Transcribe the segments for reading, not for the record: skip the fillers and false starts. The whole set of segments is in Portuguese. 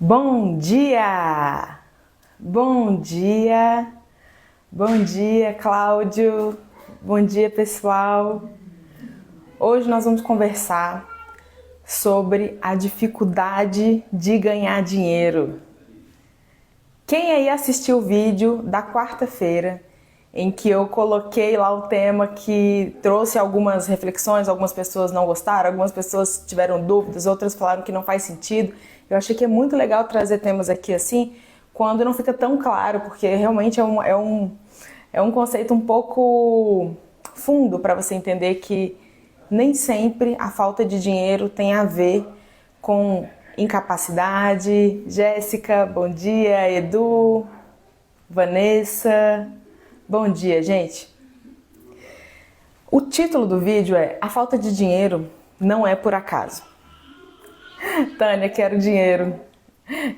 Bom dia! Bom dia! Bom dia, Cláudio! Bom dia, pessoal! Hoje nós vamos conversar sobre a dificuldade de ganhar dinheiro. Quem aí assistiu o vídeo da quarta-feira em que eu coloquei lá o tema que trouxe algumas reflexões, algumas pessoas não gostaram, algumas pessoas tiveram dúvidas, outras falaram que não faz sentido. Eu achei que é muito legal trazer temas aqui assim, quando não fica tão claro, porque realmente é um conceito um pouco fundo para você entender que nem sempre a falta de dinheiro tem a ver com incapacidade. Jéssica, bom dia. Edu, Vanessa, bom dia, gente. O título do vídeo é A Falta de Dinheiro Não É Por Acaso. Tânia, quero dinheiro.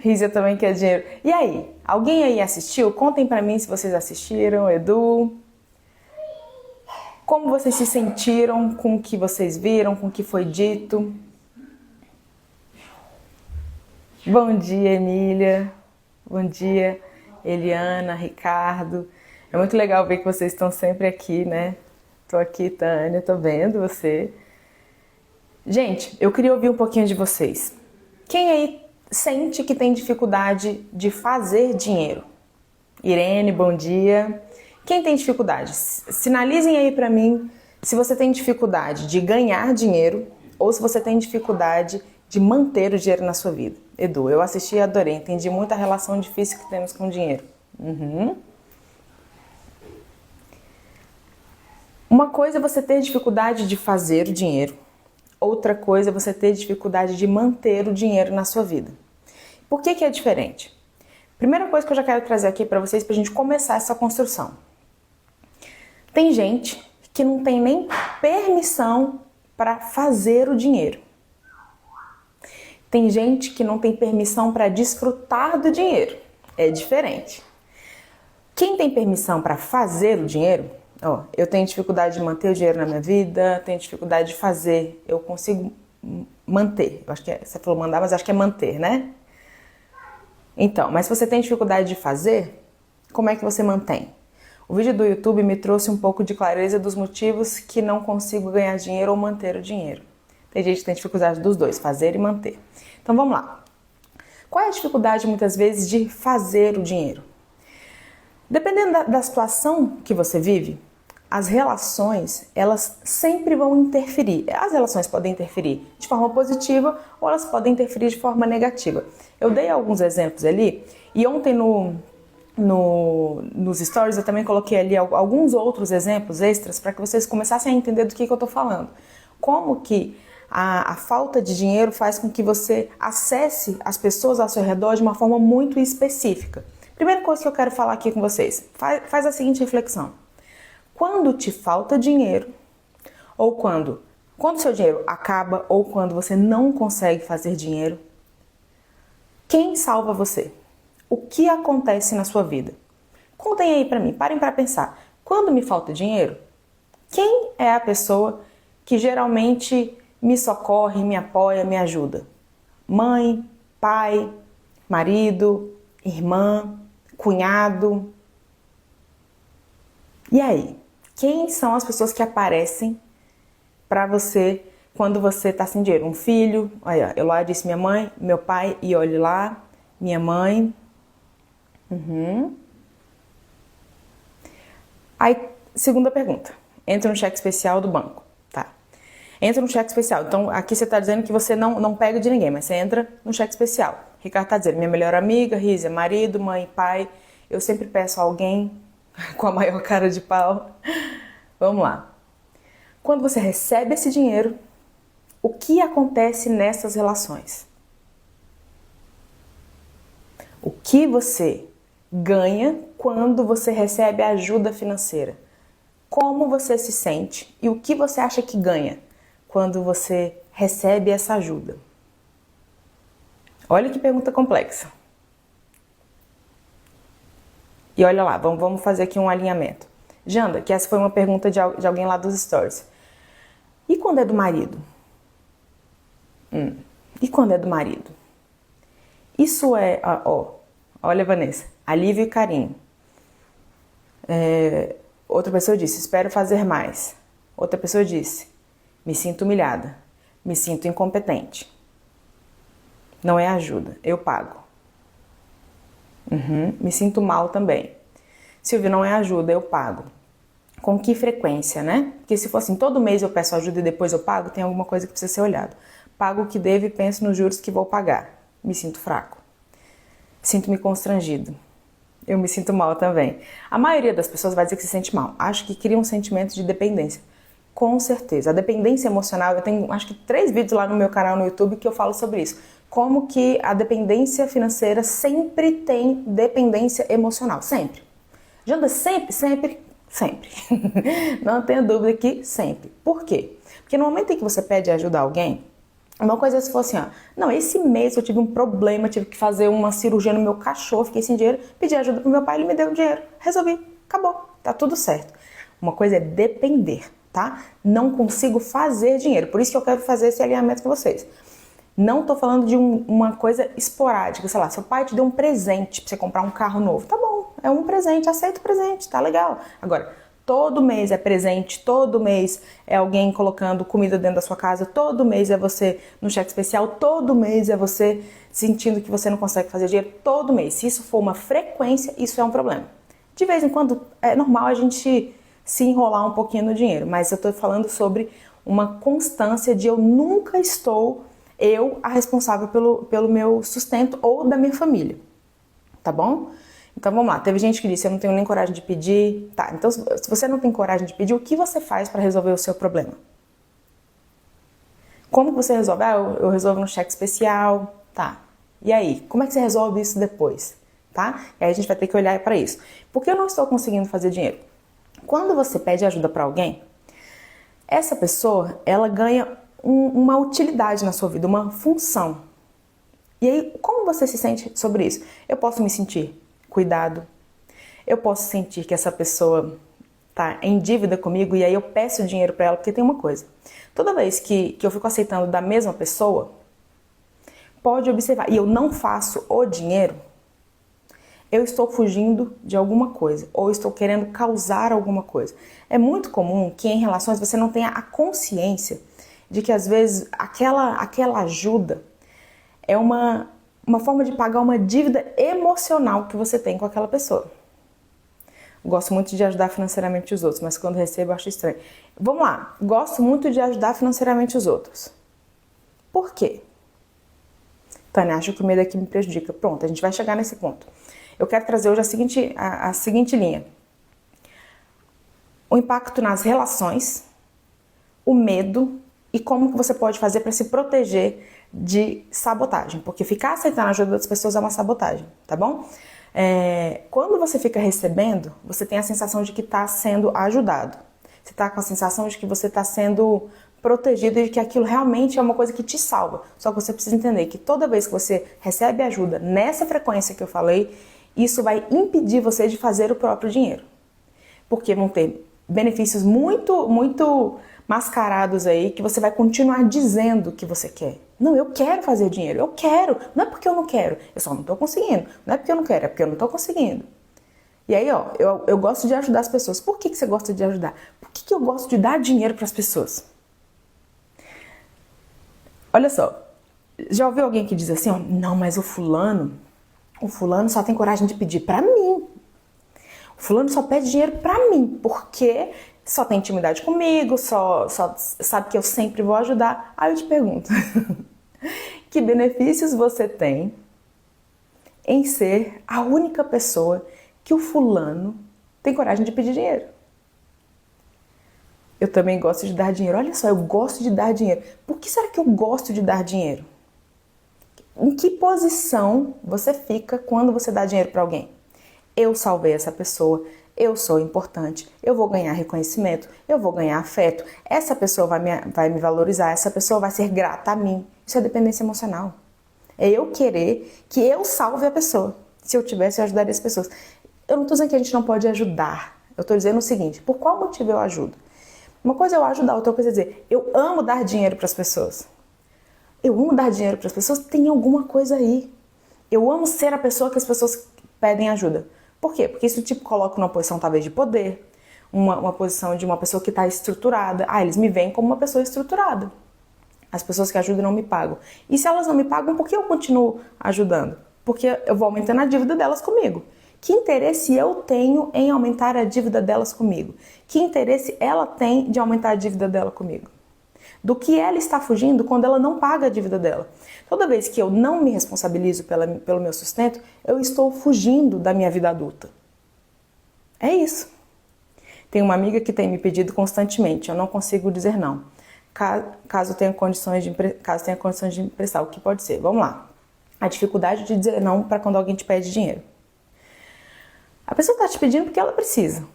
Rízia também quer dinheiro. E aí, alguém aí assistiu? Contem pra mim se vocês assistiram, Edu. Como vocês se sentiram com o que vocês viram, com o que foi dito? Bom dia, Emília. Bom dia, Eliana, Ricardo. É muito legal ver que vocês estão sempre aqui, né? Tô aqui, Tânia, tô vendo você. Gente, eu queria ouvir um pouquinho de vocês. Quem aí sente que tem dificuldade de fazer dinheiro? Irene, bom dia. Quem tem dificuldade? Sinalizem aí pra mim se você tem dificuldade de ganhar dinheiro ou se você tem dificuldade de manter o dinheiro na sua vida. Edu, eu assisti e adorei, entendi muito a relação difícil que temos com o dinheiro. Uma coisa é você ter dificuldade de fazer o dinheiro, outra coisa é você ter dificuldade de manter o dinheiro na sua vida. Por que é diferente? Primeira coisa que eu já quero trazer aqui para vocês, para a gente começar essa construção. Tem gente que não tem nem permissão para fazer o dinheiro. Tem gente que não tem permissão para desfrutar do dinheiro. É diferente. Quem tem permissão para fazer o dinheiro, eu tenho dificuldade de manter o dinheiro na minha vida, tenho dificuldade de fazer, eu consigo manter. Eu acho que você falou mandar, mas acho que é manter, né? Então, mas se você tem dificuldade de fazer, como é que você mantém? O vídeo do YouTube me trouxe um pouco de clareza dos motivos que não consigo ganhar dinheiro ou manter o dinheiro. Tem gente que tem dificuldade dos dois, fazer e manter. Então vamos lá. Qual é a dificuldade muitas vezes de fazer o dinheiro? Dependendo da situação que você vive, as relações, elas sempre vão interferir. As relações podem interferir de forma positiva ou elas podem interferir de forma negativa. Eu dei alguns exemplos ali e ontem nos stories eu também coloquei ali alguns outros exemplos extras para que vocês começassem a entender do que eu estou falando. Como que a falta de dinheiro faz com que você acesse as pessoas ao seu redor de uma forma muito específica. Primeira coisa que eu quero falar aqui com vocês, faz a seguinte reflexão. Quando te falta dinheiro, ou quando seu dinheiro acaba, ou quando você não consegue fazer dinheiro, quem salva você? O que acontece na sua vida? Contem aí pra mim, parem pra pensar. Quando me falta dinheiro, quem é a pessoa que geralmente me socorre, me apoia, me ajuda? Mãe, pai, marido, irmã, cunhado. E aí? Quem são as pessoas que aparecem pra você quando você tá sem dinheiro? Um filho, olha, eu lá disse minha mãe, meu pai, e olhe lá, minha mãe. Aí, segunda pergunta. Entra no cheque especial do banco, tá? Entra no cheque especial. Então, aqui você tá dizendo que você não pega de ninguém, mas você entra no cheque especial. Ricardo tá dizendo, minha melhor amiga, Rízia, marido, mãe, pai. Eu sempre peço a alguém com a maior cara de pau. Vamos lá. Quando você recebe esse dinheiro, o que acontece nessas relações? O que você ganha quando você recebe ajuda financeira? Como você se sente e o que você acha que ganha quando você recebe essa ajuda? Olha que pergunta complexa. E olha lá, vamos fazer aqui um alinhamento. Janda, que essa foi uma pergunta de alguém lá dos stories. E quando é do marido? E quando é do marido? Isso é, olha, Vanessa, alívio e carinho. Outra pessoa disse, espero fazer mais. Outra pessoa disse, me sinto humilhada, me sinto incompetente. Não é ajuda, eu pago. Me sinto mal também. Silvia, não é ajuda, eu pago. Com que frequência, né? Porque se for assim, todo mês eu peço ajuda e depois eu pago, tem alguma coisa que precisa ser olhado. Pago o que devo e penso nos juros que vou pagar. Me sinto fraco. Sinto-me constrangido. Eu me sinto mal também. A maioria das pessoas vai dizer que se sente mal. Acho que cria um sentimento de dependência. Com certeza. A dependência emocional, eu tenho acho que 3 vídeos lá no meu canal no YouTube que eu falo sobre isso. Como que a dependência financeira sempre tem dependência emocional. Sempre. Janda, sempre. Não tenha dúvida que sempre. Por quê? Porque no momento em que você pede ajuda a alguém, uma coisa é se for assim, não, esse mês eu tive um problema, tive que fazer uma cirurgia no meu cachorro, fiquei sem dinheiro, pedi ajuda pro meu pai, ele me deu o dinheiro, resolvi, acabou, tá tudo certo. Uma coisa é depender, tá? Não consigo fazer dinheiro, por isso que eu quero fazer esse alinhamento com vocês. Não tô falando de uma coisa esporádica, sei lá, seu pai te deu um presente pra você comprar um carro novo, tá bom, é um presente, aceita o presente, tá legal. Agora, todo mês é presente, todo mês é alguém colocando comida dentro da sua casa, todo mês é você no cheque especial, todo mês é você sentindo que você não consegue fazer dinheiro, todo mês. Se isso for uma frequência, isso é um problema. De vez em quando é normal a gente se enrolar um pouquinho no dinheiro, mas eu tô falando sobre uma constância de eu nunca estou a responsável pelo meu sustento ou da minha família, tá bom? Então vamos lá, teve gente que disse, eu não tenho nem coragem de pedir. Tá, então se você não tem coragem de pedir, o que você faz para resolver o seu problema? Como que você resolve? Eu resolvo no cheque especial, tá. E aí, como é que você resolve isso depois? Tá? E aí a gente vai ter que olhar para isso. Por que eu não estou conseguindo fazer dinheiro? Quando você pede ajuda para alguém, essa pessoa, ela ganha uma utilidade na sua vida, uma função. E aí, como você se sente sobre isso? Eu posso me sentir cuidado. Eu posso sentir que essa pessoa tá em dívida comigo e aí eu peço dinheiro para ela, porque tem uma coisa. Toda vez que eu fico aceitando da mesma pessoa, pode observar, e eu não faço o dinheiro, eu estou fugindo de alguma coisa, ou estou querendo causar alguma coisa. É muito comum que em relações você não tenha a consciência de que às vezes aquela ajuda é uma forma de pagar uma dívida emocional que você tem com aquela pessoa. Gosto muito de ajudar financeiramente os outros, mas quando recebo eu acho estranho. Vamos lá, gosto muito de ajudar financeiramente os outros. Por quê? Tânia, acho que o medo aqui me prejudica. Pronto, a gente vai chegar nesse ponto. Eu quero trazer hoje a seguinte linha. O impacto nas relações, o medo e como que você pode fazer para se proteger de sabotagem, porque ficar aceitando a ajuda das pessoas é uma sabotagem, tá bom? Quando você fica recebendo, você tem a sensação de que está sendo ajudado. Você está com a sensação de que você está sendo protegido e de que aquilo realmente é uma coisa que te salva. Só que você precisa entender que toda vez que você recebe ajuda nessa frequência que eu falei, isso vai impedir você de fazer o próprio dinheiro. Porque vão ter benefícios muito mascarados aí que você vai continuar dizendo que você quer. Não, eu quero fazer dinheiro, eu quero. Não é porque eu não quero, eu só não tô conseguindo. Não é porque eu não quero, é porque eu não tô conseguindo. E aí, eu gosto de ajudar as pessoas. Por que você gosta de ajudar? Por que eu gosto de dar dinheiro para as pessoas? Olha só, já ouviu alguém que diz assim, não, mas o fulano só tem coragem de pedir para mim. O fulano só pede dinheiro para mim, porque só tem intimidade comigo, só sabe que eu sempre vou ajudar. Aí eu te pergunto, que benefícios você tem em ser a única pessoa que o fulano tem coragem de pedir dinheiro? Eu também gosto de dar dinheiro. Olha só, eu gosto de dar dinheiro. Por que será que eu gosto de dar dinheiro? Em que posição você fica quando você dá dinheiro para alguém? Eu salvei essa pessoa, eu sou importante, eu vou ganhar reconhecimento, eu vou ganhar afeto, essa pessoa vai me valorizar, essa pessoa vai ser grata a mim. Isso é dependência emocional. É eu querer que eu salve a pessoa. Se eu tivesse, eu ajudaria as pessoas. Eu não estou dizendo que a gente não pode ajudar. Eu estou dizendo o seguinte, por qual motivo eu ajudo? Uma coisa é eu ajudar, outra coisa é dizer, eu amo dar dinheiro para as pessoas. Eu amo dar dinheiro para as pessoas, tem alguma coisa aí. Eu amo ser a pessoa que as pessoas pedem ajuda. Por quê? Porque isso te coloca numa posição talvez de poder, uma posição de uma pessoa que está estruturada. Eles me veem como uma pessoa estruturada. As pessoas que ajudam não me pagam. E se elas não me pagam, por que eu continuo ajudando? Porque eu vou aumentando a dívida delas comigo. Que interesse eu tenho em aumentar a dívida delas comigo? Que interesse ela tem de aumentar a dívida dela comigo? Do que ela está fugindo quando ela não paga a dívida dela? Toda vez que eu não me responsabilizo pelo meu sustento, eu estou fugindo da minha vida adulta. É isso. Tem uma amiga que tem me pedido constantemente, eu não consigo dizer não. Caso tenha condições de emprestar, o que pode ser? Vamos lá. A dificuldade de dizer não para quando alguém te pede dinheiro. A pessoa está te pedindo porque ela precisa,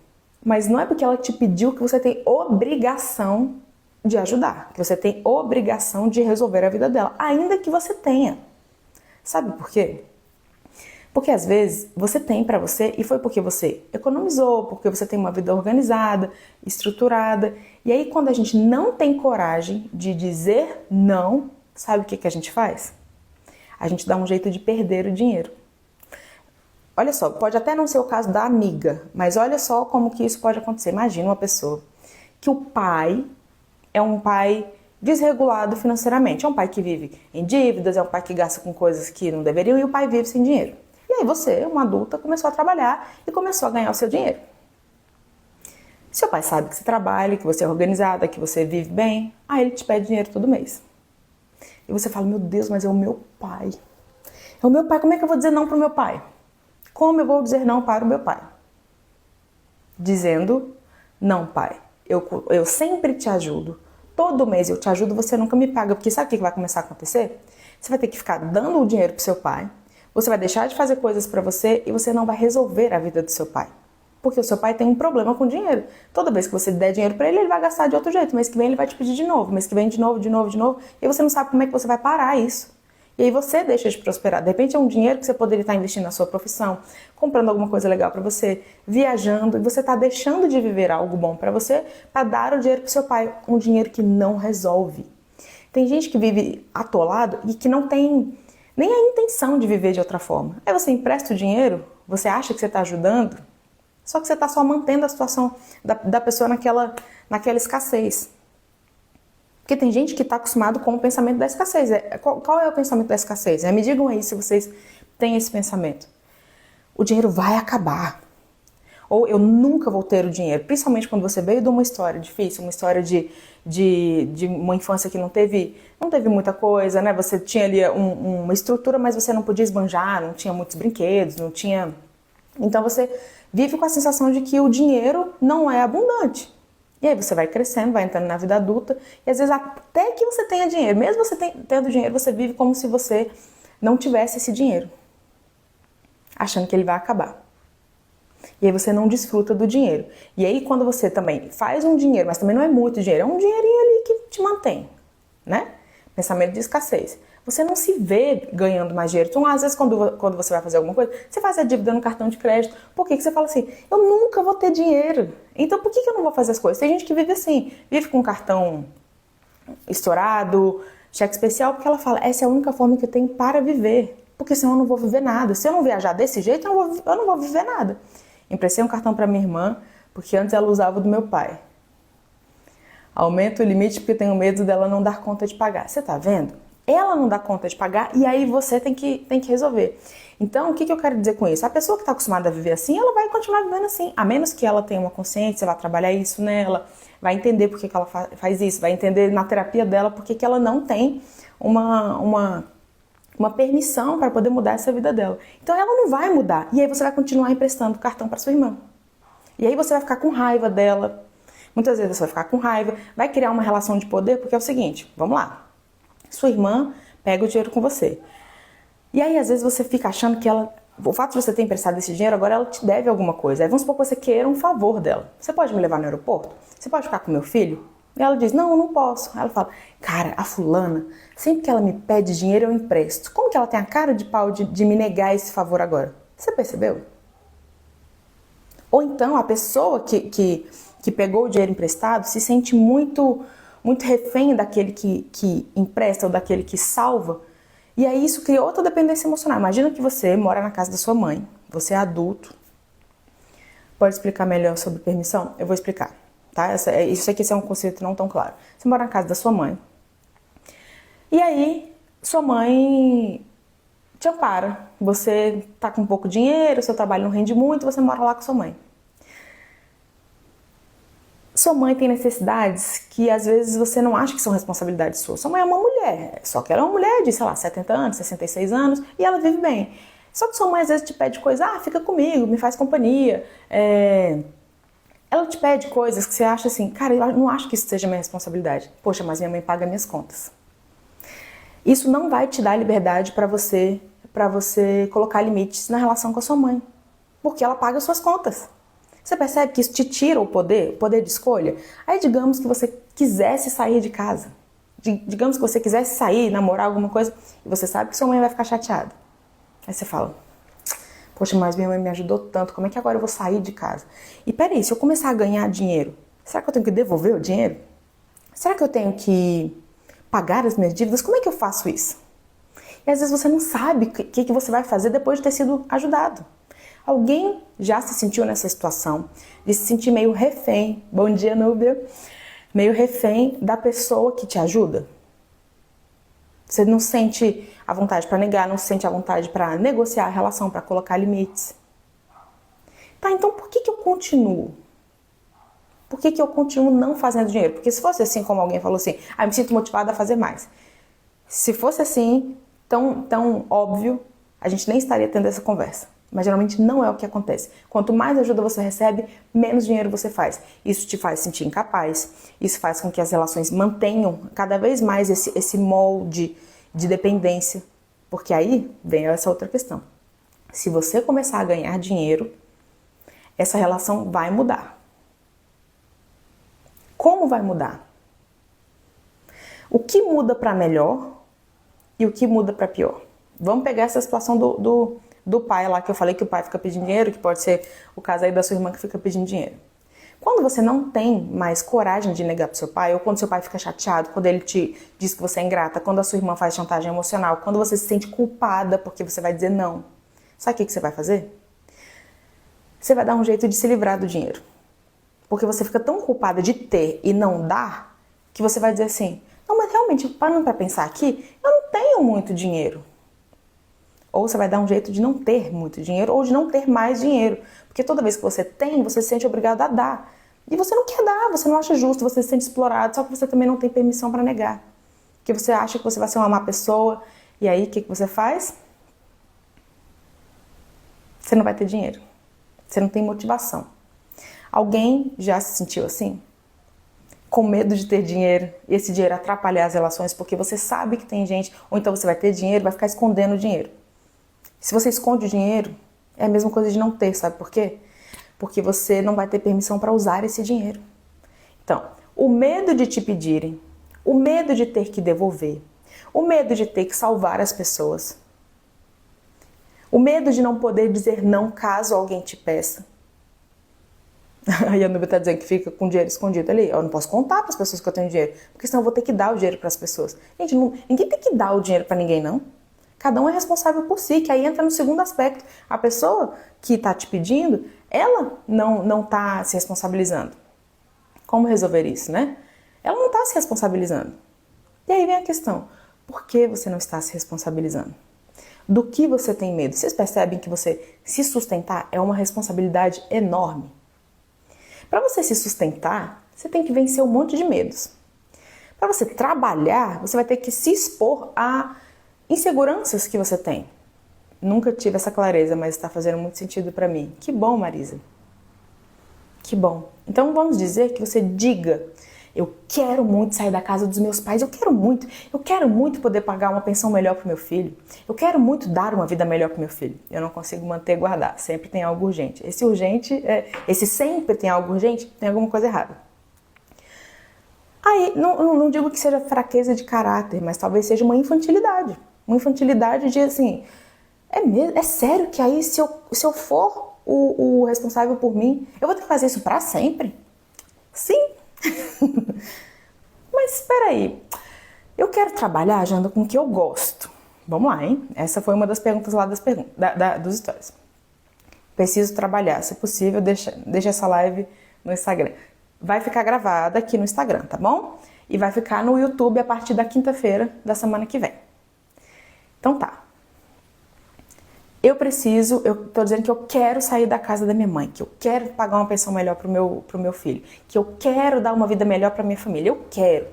mas não é porque ela te pediu que você tem obrigação de ajudar, que você tem obrigação de resolver a vida dela, ainda que você tenha. Sabe por quê? Porque às vezes você tem para você e foi porque você economizou, porque você tem uma vida organizada, estruturada. E aí quando a gente não tem coragem de dizer não, sabe o que a gente faz? A gente dá um jeito de perder o dinheiro. Olha só, pode até não ser o caso da amiga, mas olha só como que isso pode acontecer. Imagina uma pessoa que o pai é um pai desregulado financeiramente. É um pai que vive em dívidas, é um pai que gasta com coisas que não deveriam e o pai vive sem dinheiro. E aí você, uma adulta, começou a trabalhar e começou a ganhar o seu dinheiro. Seu pai sabe que você trabalha, que você é organizada, que você vive bem, aí ele te pede dinheiro todo mês. E você fala, meu Deus, mas é o meu pai. É o meu pai, como é que eu vou dizer não para o meu pai? Como eu vou dizer não para o meu pai? Dizendo, não pai, eu sempre te ajudo. Todo mês eu te ajudo, você nunca me paga. Porque sabe o que vai começar a acontecer? Você vai ter que ficar dando o dinheiro pro seu pai, você vai deixar de fazer coisas para você e você não vai resolver a vida do seu pai. Porque o seu pai tem um problema com dinheiro. Toda vez que você der dinheiro para ele, ele vai gastar de outro jeito. Mês que vem ele vai te pedir de novo, mês que vem de novo. E você não sabe como é que você vai parar isso. E aí você deixa de prosperar. De repente é um dinheiro que você poderia estar investindo na sua profissão, comprando alguma coisa legal para você, viajando, e você está deixando de viver algo bom para você para dar o dinheiro para seu pai, um dinheiro que não resolve. Tem gente que vive atolado e que não tem nem a intenção de viver de outra forma. Aí você empresta o dinheiro, você acha que você está ajudando, só que você está só mantendo a situação da pessoa naquela escassez. Porque tem gente que está acostumado com o pensamento da escassez. Qual é o pensamento da escassez? Me digam aí se vocês têm esse pensamento. O dinheiro vai acabar. Ou eu nunca vou ter o dinheiro. Principalmente quando você veio de uma história difícil, uma história de uma infância que não teve muita coisa, né? Você tinha ali uma estrutura, mas você não podia esbanjar, não tinha muitos brinquedos, não tinha... Então você vive com a sensação de que o dinheiro não é abundante. E aí você vai crescendo, vai entrando na vida adulta, e às vezes até que você tenha dinheiro, mesmo você tendo dinheiro, você vive como se você não tivesse esse dinheiro, achando que ele vai acabar. E aí você não desfruta do dinheiro. E aí quando você também faz um dinheiro, mas também não é muito dinheiro, é um dinheirinho ali que te mantém, né? Pensamento de escassez. Você não se vê ganhando mais dinheiro. Então, às vezes, quando você vai fazer alguma coisa, você faz a dívida no cartão de crédito. Por que você fala assim? Eu nunca vou ter dinheiro. Então, por que eu não vou fazer as coisas? Tem gente que vive assim, vive com cartão estourado, cheque especial, porque ela fala, essa é a única forma que eu tenho para viver. Porque senão eu não vou viver nada. Se eu não viajar desse jeito, eu não vou viver nada. Emprestei um cartão para minha irmã, porque antes ela usava o do meu pai. Aumento o limite porque tenho medo dela não dar conta de pagar. Você tá vendo? Ela não dá conta de pagar e aí você tem que resolver. Então, o que eu quero dizer com isso? A pessoa que está acostumada a viver assim, ela vai continuar vivendo assim. A menos que ela tenha uma consciência, vai trabalhar isso nela, vai entender por que ela faz isso, vai entender na terapia dela por que ela não tem uma permissão para poder mudar essa vida dela. Então, ela não vai mudar. E aí você vai continuar emprestando o cartão para sua irmã. E aí você vai ficar com raiva dela. Muitas vezes você vai ficar com raiva, vai criar uma relação de poder, porque é o seguinte, vamos lá. Sua irmã pega o dinheiro com você. E aí, às vezes, você fica achando que o fato de você ter emprestado esse dinheiro, agora ela te deve alguma coisa. Aí vamos supor que você queira um favor dela. Você pode me levar no aeroporto? Você pode ficar com meu filho? E ela diz, não, eu não posso. Aí ela fala, cara, a fulana, sempre que ela me pede dinheiro, eu empresto. Como que ela tem a cara de pau de me negar esse favor agora? Você percebeu? Ou então, a pessoa que pegou o dinheiro emprestado se sente muito refém daquele que empresta ou daquele que salva. E aí isso cria outra dependência emocional. Imagina que você mora na casa da sua mãe, você é adulto. Pode explicar melhor sobre permissão? Eu vou explicar, tá? Isso aqui é um conceito não tão claro. Você mora na casa da sua mãe. E aí, sua mãe te ampara. Você tá com pouco dinheiro, seu trabalho não rende muito, você mora lá com sua mãe. Sua mãe tem necessidades que às vezes você não acha que são responsabilidades suas. Sua mãe é uma mulher, só que ela é uma mulher de, sei lá, 70 anos, 66 anos e ela vive bem. Só que sua mãe às vezes te pede coisa, fica comigo, me faz companhia. Ela te pede coisas que você acha assim, cara, eu não acho que isso seja minha responsabilidade. Poxa, mas minha mãe paga minhas contas. Isso não vai te dar liberdade para você colocar limites na relação com a sua mãe, porque ela paga suas contas. Você percebe que isso te tira o poder de escolha? Aí digamos que você quisesse sair de casa. Digamos que você quisesse sair, namorar alguma coisa, e você sabe que sua mãe vai ficar chateada. Aí você fala, poxa, mas minha mãe me ajudou tanto, como é que agora eu vou sair de casa? E peraí, se eu começar a ganhar dinheiro, será que eu tenho que devolver o dinheiro? Será que eu tenho que pagar as minhas dívidas? Como é que eu faço isso? E às vezes você não sabe o que você vai fazer depois de ter sido ajudado. Alguém já se sentiu nessa situação de se sentir meio refém, bom dia Núbia, meio refém da pessoa que te ajuda? Você não sente a vontade para negar, não sente a vontade para negociar a relação, para colocar limites. Tá, então por que eu continuo? Por que eu continuo não fazendo dinheiro? Porque se fosse assim, como alguém falou assim, eu me sinto motivada a fazer mais. Se fosse assim, tão óbvio, a gente nem estaria tendo essa conversa. Mas geralmente não é o que acontece. Quanto mais ajuda você recebe, menos dinheiro você faz. Isso te faz sentir incapaz, isso faz com que as relações mantenham cada vez mais esse molde de dependência. Porque aí vem essa outra questão. Se você começar a ganhar dinheiro, essa relação vai mudar. Como vai mudar? O que muda para melhor e o que muda para pior? Vamos pegar essa situação do pai lá, que eu falei que o pai fica pedindo dinheiro, que pode ser o caso aí da sua irmã que fica pedindo dinheiro. Quando você não tem mais coragem de negar pro seu pai, ou quando seu pai fica chateado, quando ele te diz que você é ingrata, quando a sua irmã faz chantagem emocional, quando você se sente culpada porque você vai dizer não, sabe o que você vai fazer? Você vai dar um jeito de se livrar do dinheiro. Porque você fica tão culpada de ter e não dar, que você vai dizer assim, não, mas realmente, parando pra pensar aqui, eu não tenho muito dinheiro. Ou você vai dar um jeito de não ter muito dinheiro ou de não ter mais dinheiro. Porque toda vez que você tem, você se sente obrigado a dar. E você não quer dar, você não acha justo, você se sente explorado, só que você também não tem permissão para negar. Porque você acha que você vai ser uma má pessoa. E aí, o que você faz? Você não vai ter dinheiro. Você não tem motivação. Alguém já se sentiu assim? Com medo de ter dinheiro e esse dinheiro atrapalhar as relações porque você sabe que tem gente, ou então você vai ter dinheiro e vai ficar escondendo o dinheiro. Se você esconde o dinheiro, é a mesma coisa de não ter, sabe por quê? Porque você não vai ter permissão para usar esse dinheiro. Então, o medo de te pedirem, o medo de ter que devolver, o medo de ter que salvar as pessoas, o medo de não poder dizer não caso alguém te peça. Aí a Nubia tá dizendo que fica com dinheiro escondido ali. Eu não posso contar para as pessoas que eu tenho dinheiro, porque senão eu vou ter que dar o dinheiro para as pessoas. Gente, ninguém tem que dar o dinheiro para ninguém, não. Cada um é responsável por si, que aí entra no segundo aspecto. A pessoa que está te pedindo, ela não está se responsabilizando. Como resolver isso, né? Ela não está se responsabilizando. E aí vem a questão, por que você não está se responsabilizando? Do que você tem medo? Vocês percebem que você se sustentar é uma responsabilidade enorme? Para você se sustentar, você tem que vencer um monte de medos. Para você trabalhar, você vai ter que se expor a inseguranças que você tem. Nunca tive essa clareza, mas está fazendo muito sentido para mim. Que bom, Marisa. Que bom. Então vamos dizer que você diga, eu quero muito sair da casa dos meus pais, eu quero muito poder pagar uma pensão melhor para o meu filho, eu quero muito dar uma vida melhor para o meu filho. Eu não consigo manter e guardar, sempre tem algo urgente. Esse sempre tem algo urgente, tem alguma coisa errada. Aí, não digo que seja fraqueza de caráter, mas talvez seja uma infantilidade. Uma infantilidade de assim, é sério que aí se eu for o responsável por mim, eu vou ter que fazer isso para sempre? Sim. Mas espera aí, eu quero trabalhar, Janda, com o que eu gosto. Vamos lá, hein? Essa foi uma das perguntas lá dos stories. Preciso trabalhar, se possível, deixa essa live no Instagram. Vai ficar gravada aqui no Instagram, tá bom? E vai ficar no YouTube a partir da quinta-feira da semana que vem. Então tá. Eu tô dizendo que eu quero sair da casa da minha mãe, que eu quero pagar uma pensão melhor pro meu filho, que eu quero dar uma vida melhor pra minha família, eu quero.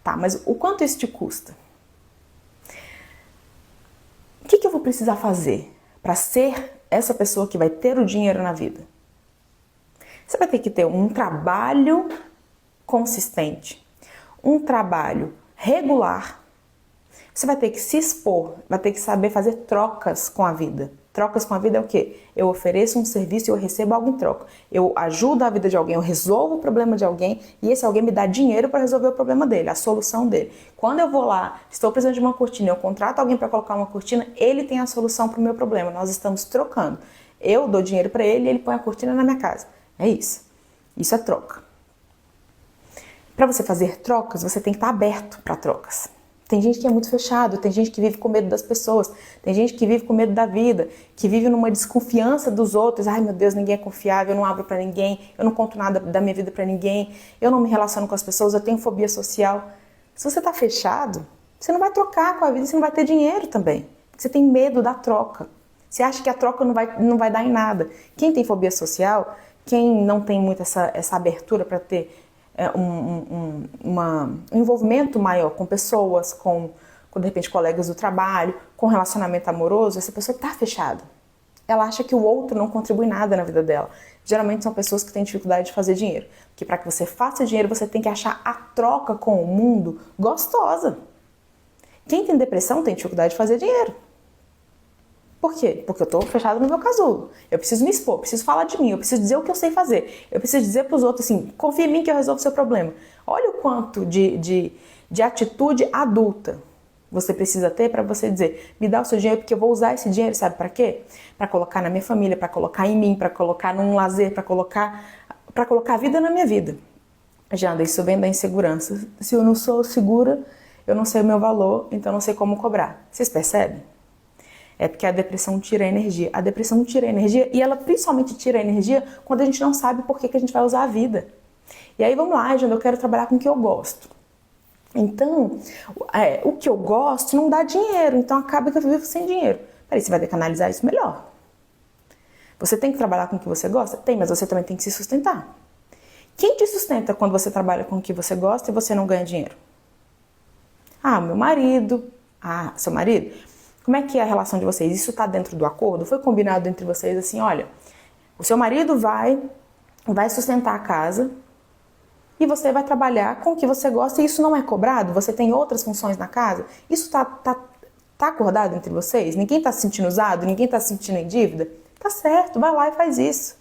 Tá, mas o quanto isso te custa? O que eu vou precisar fazer para ser essa pessoa que vai ter o dinheiro na vida? Você vai ter que ter um trabalho consistente, um trabalho regular. Você vai ter que se expor, vai ter que saber fazer trocas com a vida. Trocas com a vida é o quê? Eu ofereço um serviço e eu recebo algo em troca. Eu ajudo a vida de alguém, eu resolvo o problema de alguém e esse alguém me dá dinheiro para resolver o problema dele, a solução dele. Quando eu vou lá, estou precisando de uma cortina, eu contrato alguém para colocar uma cortina, ele tem a solução para o meu problema. Nós estamos trocando. Eu dou dinheiro para ele e ele põe a cortina na minha casa. É isso. Isso é troca. Para você fazer trocas, você tem que estar aberto para trocas. Tem gente que é muito fechado, tem gente que vive com medo das pessoas, tem gente que vive com medo da vida, que vive numa desconfiança dos outros. Ai meu Deus, ninguém é confiável, eu não abro pra ninguém, eu não conto nada da minha vida pra ninguém, eu não me relaciono com as pessoas, eu tenho fobia social. Se você tá fechado, você não vai trocar com a vida, você não vai ter dinheiro também. Porque você tem medo da troca. Você acha que a troca não vai dar em nada. Quem tem fobia social, quem não tem muito essa abertura para ter um envolvimento maior com pessoas, com de repente colegas do trabalho, com relacionamento amoroso, essa pessoa está fechada. Ela acha que o outro não contribui nada na vida dela. Geralmente são pessoas que têm dificuldade de fazer dinheiro. Porque para que você faça dinheiro, você tem que achar a troca com o mundo gostosa. Quem tem depressão tem dificuldade de fazer dinheiro. Por quê? Porque eu tô fechada no meu casulo. Eu preciso me expor, preciso falar de mim, eu preciso dizer o que eu sei fazer. Eu preciso dizer para os outros assim, confia em mim que eu resolvo o seu problema. Olha o quanto de atitude adulta você precisa ter para você dizer, me dá o seu dinheiro porque eu vou usar esse dinheiro, sabe para quê? Para colocar na minha família, para colocar em mim, para colocar num lazer, para colocar a vida na minha vida. Já andei subindo da insegurança. Se eu não sou segura, eu não sei o meu valor, então eu não sei como cobrar. Vocês percebem? É porque a depressão tira a energia. A depressão tira a energia e ela principalmente tira a energia quando a gente não sabe por que a gente vai usar a vida. E aí vamos lá, Jana, eu quero trabalhar com o que eu gosto. Então, o que eu gosto não dá dinheiro, então acaba que eu vivo sem dinheiro. Peraí, você vai ter que analisar isso melhor. Você tem que trabalhar com o que você gosta? Tem, mas você também tem que se sustentar. Quem te sustenta quando você trabalha com o que você gosta e você não ganha dinheiro? Ah, meu marido. Ah, seu marido? Como é que é a relação de vocês? Isso está dentro do acordo? Foi combinado entre vocês assim, olha, o seu marido vai sustentar a casa e você vai trabalhar com o que você gosta e isso não é cobrado? Você tem outras funções na casa? Isso tá acordado entre vocês? Ninguém está se sentindo usado? Ninguém está se sentindo em dívida? Tá certo, vai lá e faz isso.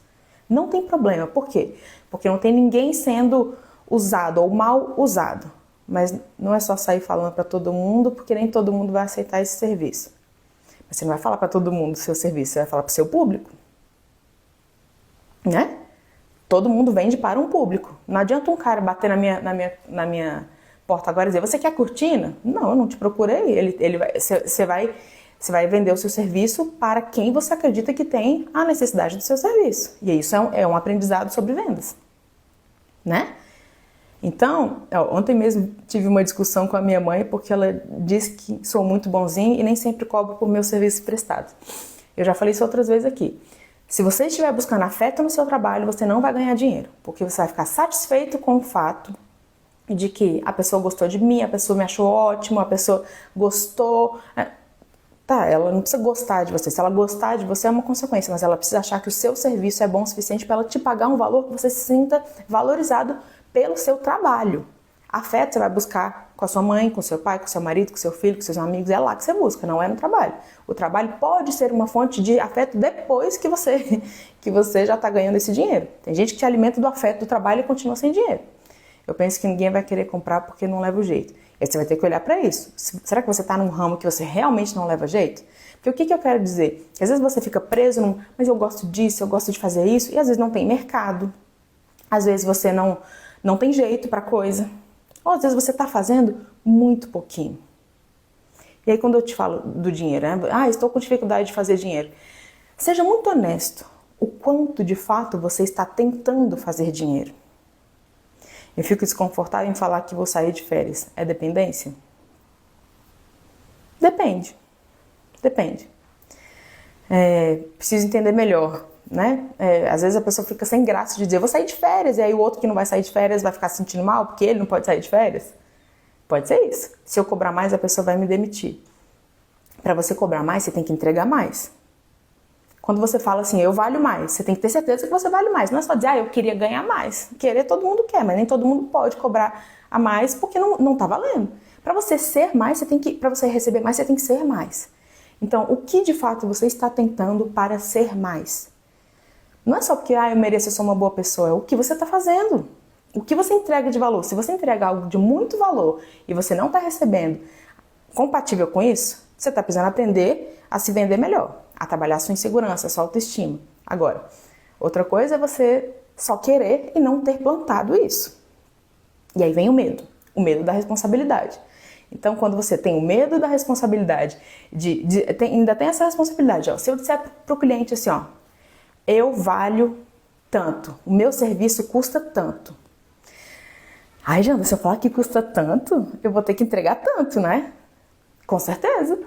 Não tem problema. Por quê? Porque não tem ninguém sendo usado ou mal usado. Mas não é só sair falando para todo mundo, porque nem todo mundo vai aceitar esse serviço. Mas você não vai falar para todo mundo o seu serviço, você vai falar para o seu público. Né? Todo mundo vende para um público. Não adianta um cara bater na minha porta agora e dizer, você quer cortina? Não, eu não te procurei. Você vai vender o seu serviço para quem você acredita que tem a necessidade do seu serviço. E isso é um aprendizado sobre vendas. Né? Então, ontem mesmo tive uma discussão com a minha mãe porque ela disse que sou muito bonzinho e nem sempre cobro por meus serviços prestados. Eu já falei isso outras vezes aqui. Se você estiver buscando afeto no seu trabalho, você não vai ganhar dinheiro, porque você vai ficar satisfeito com o fato de que a pessoa gostou de mim, a pessoa me achou ótimo, a pessoa gostou. Tá, ela não precisa gostar de você. Se ela gostar de você é uma consequência, mas ela precisa achar que o seu serviço é bom o suficiente para ela te pagar um valor que você se sinta valorizado pelo seu trabalho. Afeto você vai buscar com a sua mãe, com o seu pai, com o seu marido, com o seu filho, com seus amigos. É lá que você busca, não é no trabalho. O trabalho pode ser uma fonte de afeto depois que você já está ganhando esse dinheiro. Tem gente que te alimenta do afeto do trabalho e continua sem dinheiro. Eu penso que ninguém vai querer comprar porque não leva o jeito. E aí você vai ter que olhar para isso. Será que você está num ramo que você realmente não leva jeito? Porque o que eu quero dizer? Que às vezes você fica preso num, mas eu gosto disso, eu gosto de fazer isso, e às vezes não tem mercado. Às vezes você não tem jeito para coisa. Ou às vezes você está fazendo muito pouquinho. E aí quando eu te falo do dinheiro, né? Ah, estou com dificuldade de fazer dinheiro. Seja muito honesto. O quanto de fato você está tentando fazer dinheiro? Eu fico desconfortável em falar que vou sair de férias. É dependência? Depende. Depende. Preciso entender melhor, né? Às vezes a pessoa fica sem graça de dizer, vou sair de férias, e aí o outro que não vai sair de férias vai ficar se sentindo mal porque ele não pode sair de férias. Pode ser isso. Se eu cobrar mais, a pessoa vai me demitir. Para você cobrar mais, você tem que entregar mais. Quando você fala assim, eu valho mais, você tem que ter certeza que você vale mais. Não é só dizer, eu queria ganhar mais. Querer todo mundo quer, mas nem todo mundo pode cobrar a mais porque não tá valendo. Para você ser mais, para você receber mais, você tem que ser mais. Então, o que de fato você está tentando para ser mais? Não é só porque, eu mereço, eu sou uma boa pessoa. É o que você está fazendo. O que você entrega de valor. Se você entrega algo de muito valor e você não está recebendo compatível com isso, você está precisando aprender a se vender melhor, a trabalhar a sua insegurança, a sua autoestima. Agora, outra coisa é você só querer e não ter plantado isso. E aí vem o medo da responsabilidade. Então, quando você tem o medo da responsabilidade, ainda tem essa responsabilidade, ó, se eu disser para o cliente assim, ó, eu valho tanto, o meu serviço custa tanto. Ai, Jana, se eu falar que custa tanto, eu vou ter que entregar tanto, né? Com certeza.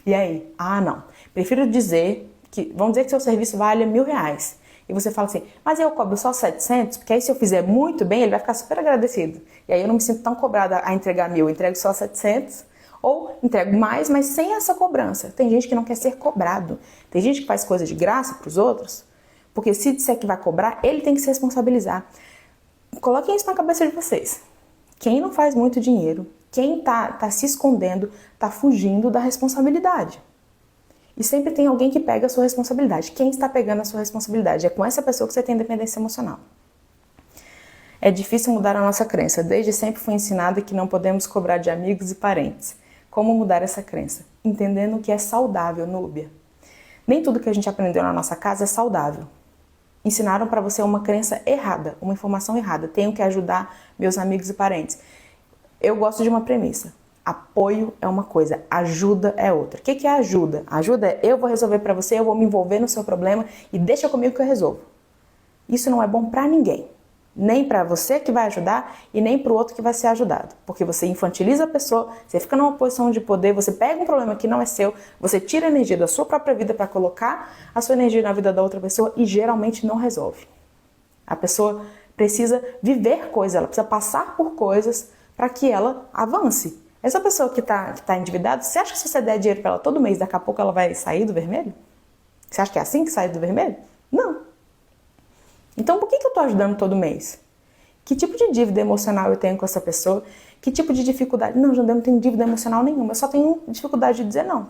E aí? Ah, não. Prefiro dizer que, vamos dizer que seu serviço vale R$1.000. E você fala assim, mas eu cobro só 700, porque aí se eu fizer muito bem, ele vai ficar super agradecido. E aí eu não me sinto tão cobrada a entregar 1.000, eu entrego só 700. Ou entrego mais, mas sem essa cobrança. Tem gente que não quer ser cobrado. Tem gente que faz coisa de graça para os outros, porque se disser que vai cobrar, ele tem que se responsabilizar. Coloquem isso na cabeça de vocês. Quem não faz muito dinheiro, quem tá se escondendo, tá fugindo da responsabilidade. E sempre tem alguém que pega a sua responsabilidade. Quem está pegando a sua responsabilidade? É com essa pessoa que você tem dependência emocional. É difícil mudar a nossa crença. Desde sempre fui ensinada que não podemos cobrar de amigos e parentes. Como mudar essa crença? Entendendo que é saudável, Núbia. Nem tudo que a gente aprendeu na nossa casa é saudável. Ensinaram para você uma crença errada, uma informação errada. Tenho que ajudar meus amigos e parentes. Eu gosto de uma premissa. Apoio é uma coisa, ajuda é outra. O que é ajuda? Ajuda é eu vou resolver para você, eu vou me envolver no seu problema e deixa comigo que eu resolvo. Isso não é bom para ninguém. Nem para você que vai ajudar e nem para o outro que vai ser ajudado. Porque você infantiliza a pessoa, você fica numa posição de poder, você pega um problema que não é seu, você tira a energia da sua própria vida para colocar a sua energia na vida da outra pessoa e geralmente não resolve. A pessoa precisa viver coisas, ela precisa passar por coisas para que ela avance. Essa pessoa que tá endividada, você acha que se você der dinheiro para ela todo mês, daqui a pouco ela vai sair do vermelho? Você acha que é assim que sai do vermelho? Não. Então por que eu tô ajudando todo mês? Que tipo de dívida emocional eu tenho com essa pessoa? Que tipo de dificuldade? Não, Jandê, eu não tenho dívida emocional nenhuma, eu só tenho dificuldade de dizer não.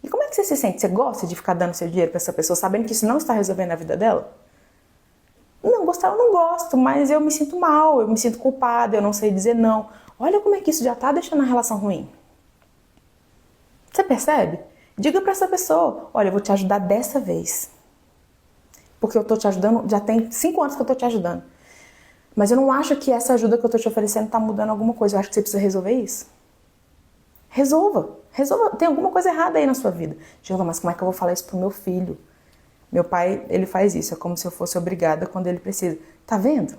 E como é que você se sente? Você gosta de ficar dando seu dinheiro para essa pessoa, sabendo que isso não está resolvendo a vida dela? Não, gostar eu não gosto, mas eu me sinto mal, eu me sinto culpada, eu não sei dizer não. Olha como é que isso já tá deixando a relação ruim. Você percebe? Diga para essa pessoa, olha, eu vou te ajudar dessa vez. Porque eu tô te ajudando, já tem 5 anos que eu tô te ajudando. Mas eu não acho que essa ajuda que eu tô te oferecendo tá mudando alguma coisa. Eu acho que você precisa resolver isso. Resolva. Tem alguma coisa errada aí na sua vida. Diga, mas como é que eu vou falar isso pro meu filho? Meu pai, ele faz isso. É como se eu fosse obrigada quando ele precisa. Tá vendo?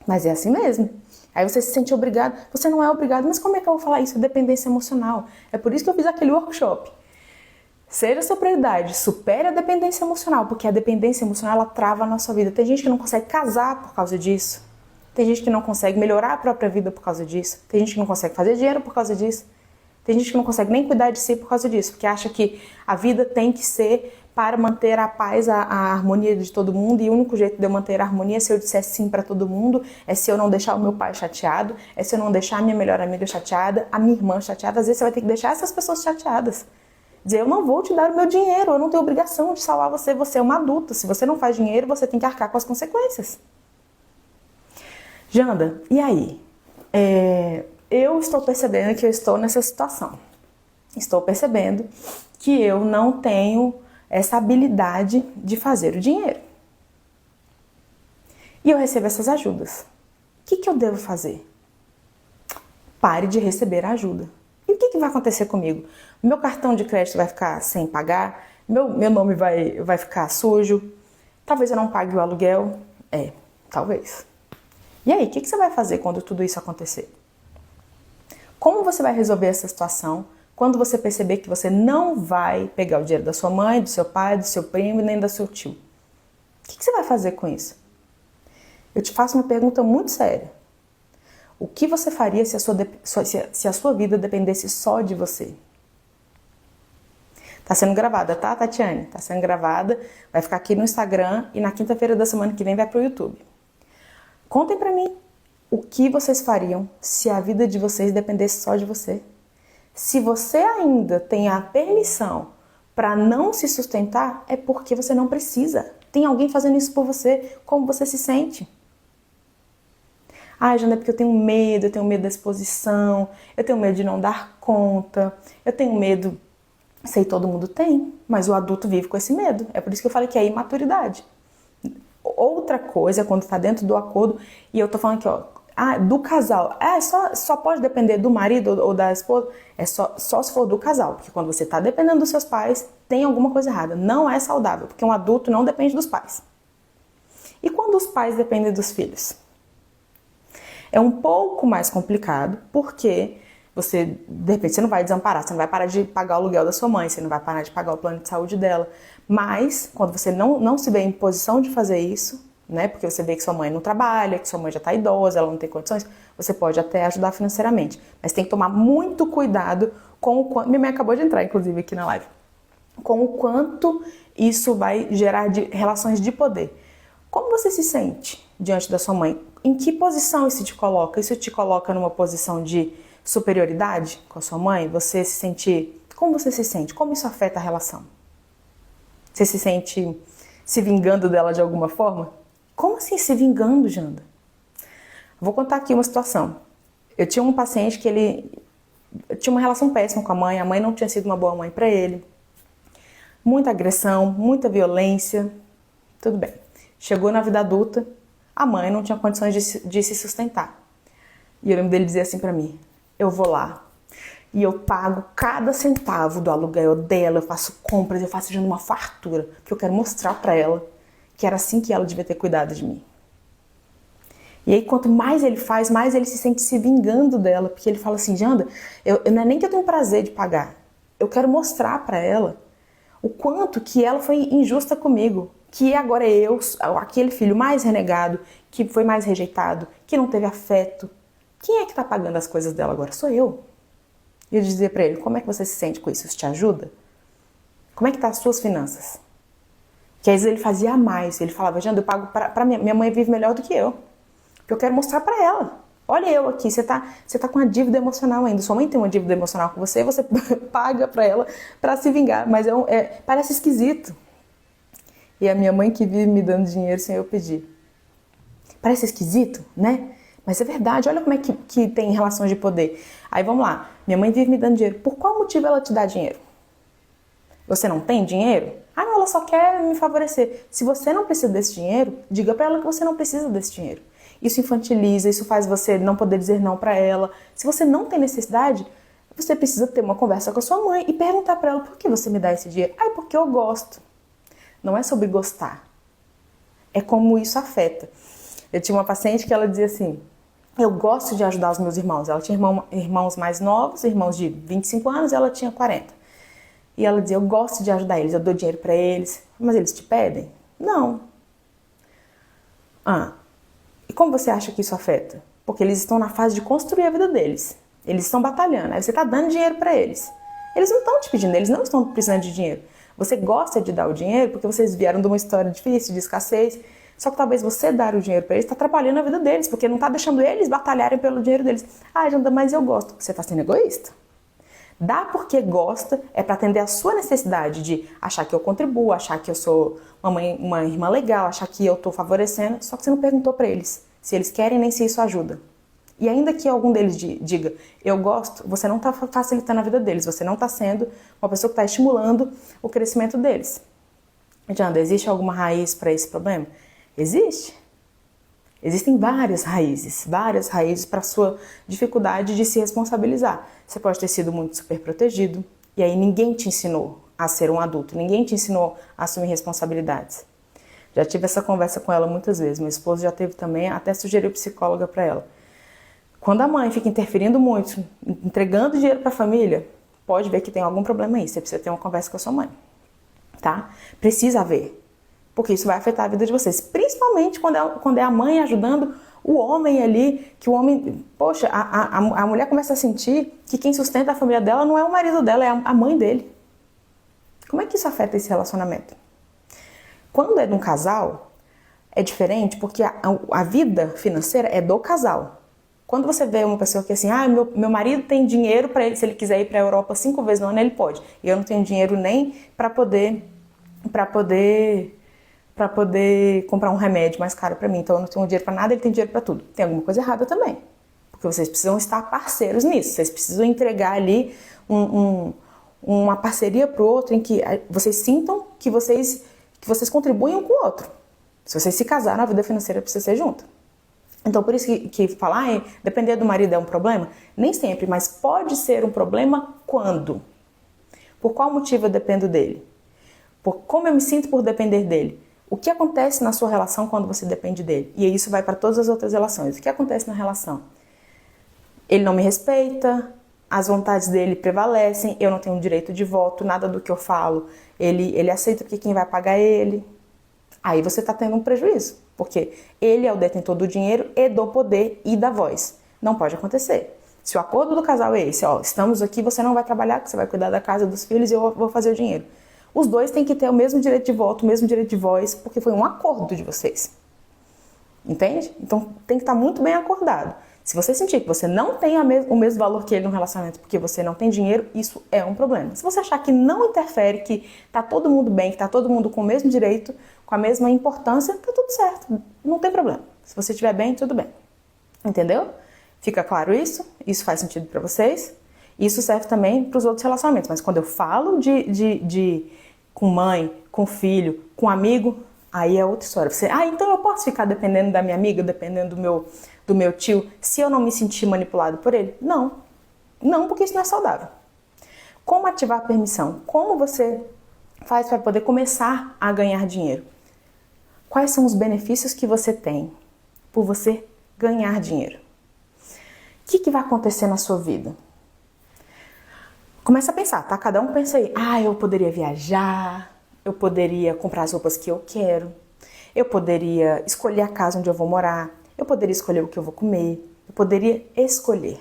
Mas é assim mesmo. Aí você se sente obrigado. Você não é obrigado, mas como é que eu vou falar isso? É dependência emocional. É por isso que eu fiz aquele workshop. Seja a sua prioridade, supere a dependência emocional, porque a dependência emocional, ela trava a nossa vida. Tem gente que não consegue casar por causa disso. Tem gente que não consegue melhorar a própria vida por causa disso. Tem gente que não consegue fazer dinheiro por causa disso. Tem gente que não consegue nem cuidar de si por causa disso, porque acha que a vida tem que ser para manter a paz, a harmonia de todo mundo, e o único jeito de eu manter a harmonia é se eu disser sim para todo mundo, é se eu não deixar o meu pai chateado, é se eu não deixar a minha melhor amiga chateada, a minha irmã chateada. Às vezes você vai ter que deixar essas pessoas chateadas. Dizer, eu não vou te dar o meu dinheiro, eu não tenho obrigação de salvar você, você é uma adulta. Se você não faz dinheiro, você tem que arcar com as consequências. Janda, e aí? Eu estou percebendo que eu estou nessa situação. Estou percebendo que eu não tenho essa habilidade de fazer o dinheiro. E eu recebo essas ajudas. O que eu devo fazer? Pare de receber a ajuda. E o que vai acontecer comigo? Meu cartão de crédito vai ficar sem pagar? Meu nome vai ficar sujo? Talvez eu não pague o aluguel? Talvez. E aí, o que você vai fazer quando tudo isso acontecer? Como você vai resolver essa situação quando você perceber que você não vai pegar o dinheiro da sua mãe, do seu pai, do seu primo e nem do seu tio? O que você vai fazer com isso? Eu te faço uma pergunta muito séria. O que você faria se a sua vida dependesse só de você? Tá sendo gravada, tá, Tatiane? Tá sendo gravada, vai ficar aqui no Instagram e na quinta-feira da semana que vem vai pro YouTube. Contem pra mim o que vocês fariam se a vida de vocês dependesse só de você. Se você ainda tem a permissão para não se sustentar, é porque você não precisa. Tem alguém fazendo isso por você. Como você se sente? Jana, é porque eu tenho medo da exposição, eu tenho medo de não dar conta, eu tenho medo. Sei, todo mundo tem, mas o adulto vive com esse medo. É por isso que eu falei que é imaturidade. Outra coisa é quando está dentro do acordo, e eu tô falando aqui, do casal. Só pode depender do marido ou da esposa? É só se for do casal, porque quando você está dependendo dos seus pais, tem alguma coisa errada. Não é saudável, porque um adulto não depende dos pais. E quando os pais dependem dos filhos? É um pouco mais complicado, porque você, de repente, você não vai desamparar, você não vai parar de pagar o aluguel da sua mãe, você não vai parar de pagar o plano de saúde dela. Mas, quando você não se vê em posição de fazer isso, né, porque você vê que sua mãe não trabalha, que sua mãe já está idosa, ela não tem condições, você pode até ajudar financeiramente. Mas tem que tomar muito cuidado com o quanto... Minha mãe acabou de entrar, inclusive, aqui na live. Com o quanto isso vai gerar de relações de poder. Como você se sente diante da sua mãe? Em que posição isso te coloca? Isso te coloca numa posição de superioridade com a sua mãe? Você se sente... Como você se sente? Como isso afeta a relação? Você se sente se vingando dela de alguma forma? Como assim se vingando, Janda? Vou contar aqui uma situação. Eu tinha um paciente que ele tinha uma relação péssima com a mãe não tinha sido uma boa mãe para ele. Muita agressão, muita violência, tudo bem. Chegou na vida adulta, a mãe não tinha condições de se sustentar. E eu lembro dele dizer assim para mim, eu vou lá e eu pago cada centavo do aluguel dela, eu faço compras, eu faço uma fartura, porque eu quero mostrar para ela que era assim que ela devia ter cuidado de mim. E aí, quanto mais ele faz, mais ele se sente se vingando dela, porque ele fala assim, Janda, não é nem que eu tenho prazer de pagar, eu quero mostrar para ela o quanto que ela foi injusta comigo, que agora eu, aquele filho mais renegado, que foi mais rejeitado, que não teve afeto. Quem é que tá pagando as coisas dela agora? Sou eu. E eu dizia pra ele, como é que você se sente com isso? Isso te ajuda? Como é que tá as suas finanças? Que às vezes ele fazia mais. Ele falava, Janda, eu pago pra minha mãe vive melhor do que eu. Porque eu quero mostrar pra ela. Olha eu aqui, você tá com uma dívida emocional ainda. Sua mãe tem uma dívida emocional com você, você paga pra ela pra se vingar. Mas parece esquisito. E a minha mãe que vive me dando dinheiro sem eu pedir. Parece esquisito, né? Mas é verdade, olha como é que tem relações de poder. Aí vamos lá, minha mãe vive me dando dinheiro. Por qual motivo ela te dá dinheiro? Você não tem dinheiro? Não, ela só quer me favorecer. Se você não precisa desse dinheiro, diga pra ela que você não precisa desse dinheiro. Isso infantiliza, isso faz você não poder dizer não pra ela. Se você não tem necessidade, você precisa ter uma conversa com a sua mãe e perguntar pra ela, por que você me dá esse dinheiro? Porque eu gosto. Não é sobre gostar. É como isso afeta. Eu tinha uma paciente que ela dizia assim, eu gosto de ajudar os meus irmãos. Ela tinha irmãos mais novos, irmãos de 25 anos, e ela tinha 40. E ela dizia, eu gosto de ajudar eles, eu dou dinheiro pra eles. Mas eles te pedem? Não. E como você acha que isso afeta? Porque eles estão na fase de construir a vida deles. Eles estão batalhando, aí você está dando dinheiro para eles. Eles não estão te pedindo, eles não estão precisando de dinheiro. Você gosta de dar o dinheiro porque vocês vieram de uma história difícil, de escassez. Só que talvez você dar o dinheiro para eles está atrapalhando a vida deles, porque não está deixando eles batalharem pelo dinheiro deles. Janda, mas eu gosto. Você está sendo egoísta. Dar porque gosta é para atender a sua necessidade de achar que eu contribuo, achar que eu sou uma irmã legal, achar que eu estou favorecendo, só que você não perguntou para eles se eles querem nem se isso ajuda. E ainda que algum deles diga, eu gosto, você não está facilitando a vida deles, você não está sendo uma pessoa que está estimulando o crescimento deles. Janda, existe alguma raiz para esse problema? Existe. Existem várias raízes para a sua dificuldade de se responsabilizar. Você pode ter sido muito super protegido, e aí ninguém te ensinou a ser um adulto, ninguém te ensinou a assumir responsabilidades. Já tive essa conversa com ela muitas vezes, meu esposo já teve também, até sugeriu psicóloga para ela. Quando a mãe fica interferindo muito, entregando dinheiro para a família, pode ver que tem algum problema aí, você precisa ter uma conversa com a sua mãe, tá? Precisa haver, porque isso vai afetar a vida de vocês, principalmente quando é a mãe ajudando o homem ali, que o homem, poxa, a mulher começa a sentir que quem sustenta a família dela não é o marido dela, é a mãe dele. Como é que isso afeta esse relacionamento? Quando é de um casal, é diferente porque a vida financeira é do casal. Quando você vê uma pessoa que assim, meu marido tem dinheiro para ele, se ele quiser ir para a Europa 5 vezes no ano, ele pode. E eu não tenho dinheiro nem para poder comprar um remédio mais caro para mim. Então eu não tenho dinheiro para nada, ele tem dinheiro para tudo. Tem alguma coisa errada também. Porque vocês precisam estar parceiros nisso. Vocês precisam entregar ali uma parceria pro outro em que vocês sintam que vocês contribuem um com o outro. Se vocês se casaram, a vida financeira precisa ser junta. Então, por isso que falar, depender do marido é um problema? Nem sempre, mas pode ser um problema quando? Por qual motivo eu dependo dele? Por como eu me sinto por depender dele? O que acontece na sua relação quando você depende dele? E isso vai para todas as outras relações. O que acontece na relação? Ele não me respeita, as vontades dele prevalecem, eu não tenho direito de voto, nada do que eu falo, ele aceita porque quem vai pagar é ele. Aí você está tendo um prejuízo, porque ele é o detentor do dinheiro e do poder e da voz. Não pode acontecer. Se o acordo do casal é esse, estamos aqui, você não vai trabalhar, você vai cuidar da casa, dos filhos e eu vou fazer o dinheiro. Os dois têm que ter o mesmo direito de voto, o mesmo direito de voz, porque foi um acordo de vocês. Entende? Então tem que estar muito bem acordado. Se você sentir que você não tem o mesmo valor que ele no relacionamento porque você não tem dinheiro, isso é um problema. Se você achar que não interfere, que tá todo mundo bem, que tá todo mundo com o mesmo direito, com a mesma importância, tá tudo certo. Não tem problema. Se você estiver bem, tudo bem. Entendeu? Fica claro isso? Isso faz sentido para vocês? Isso serve também para os outros relacionamentos. Mas quando eu falo de com mãe, com filho, com amigo, aí é outra história. Você, então eu posso ficar dependendo da minha amiga, dependendo do meu tio, se eu não me sentir manipulado por ele? Não. Não, porque isso não é saudável. Como ativar a permissão? Como você faz para poder começar a ganhar dinheiro? Quais são os benefícios que você tem por você ganhar dinheiro? O que vai acontecer na sua vida? Começa a pensar, tá? Cada um pensa aí. Eu poderia viajar, eu poderia comprar as roupas que eu quero, eu poderia escolher a casa onde eu vou morar, eu poderia escolher o que eu vou comer, eu poderia escolher.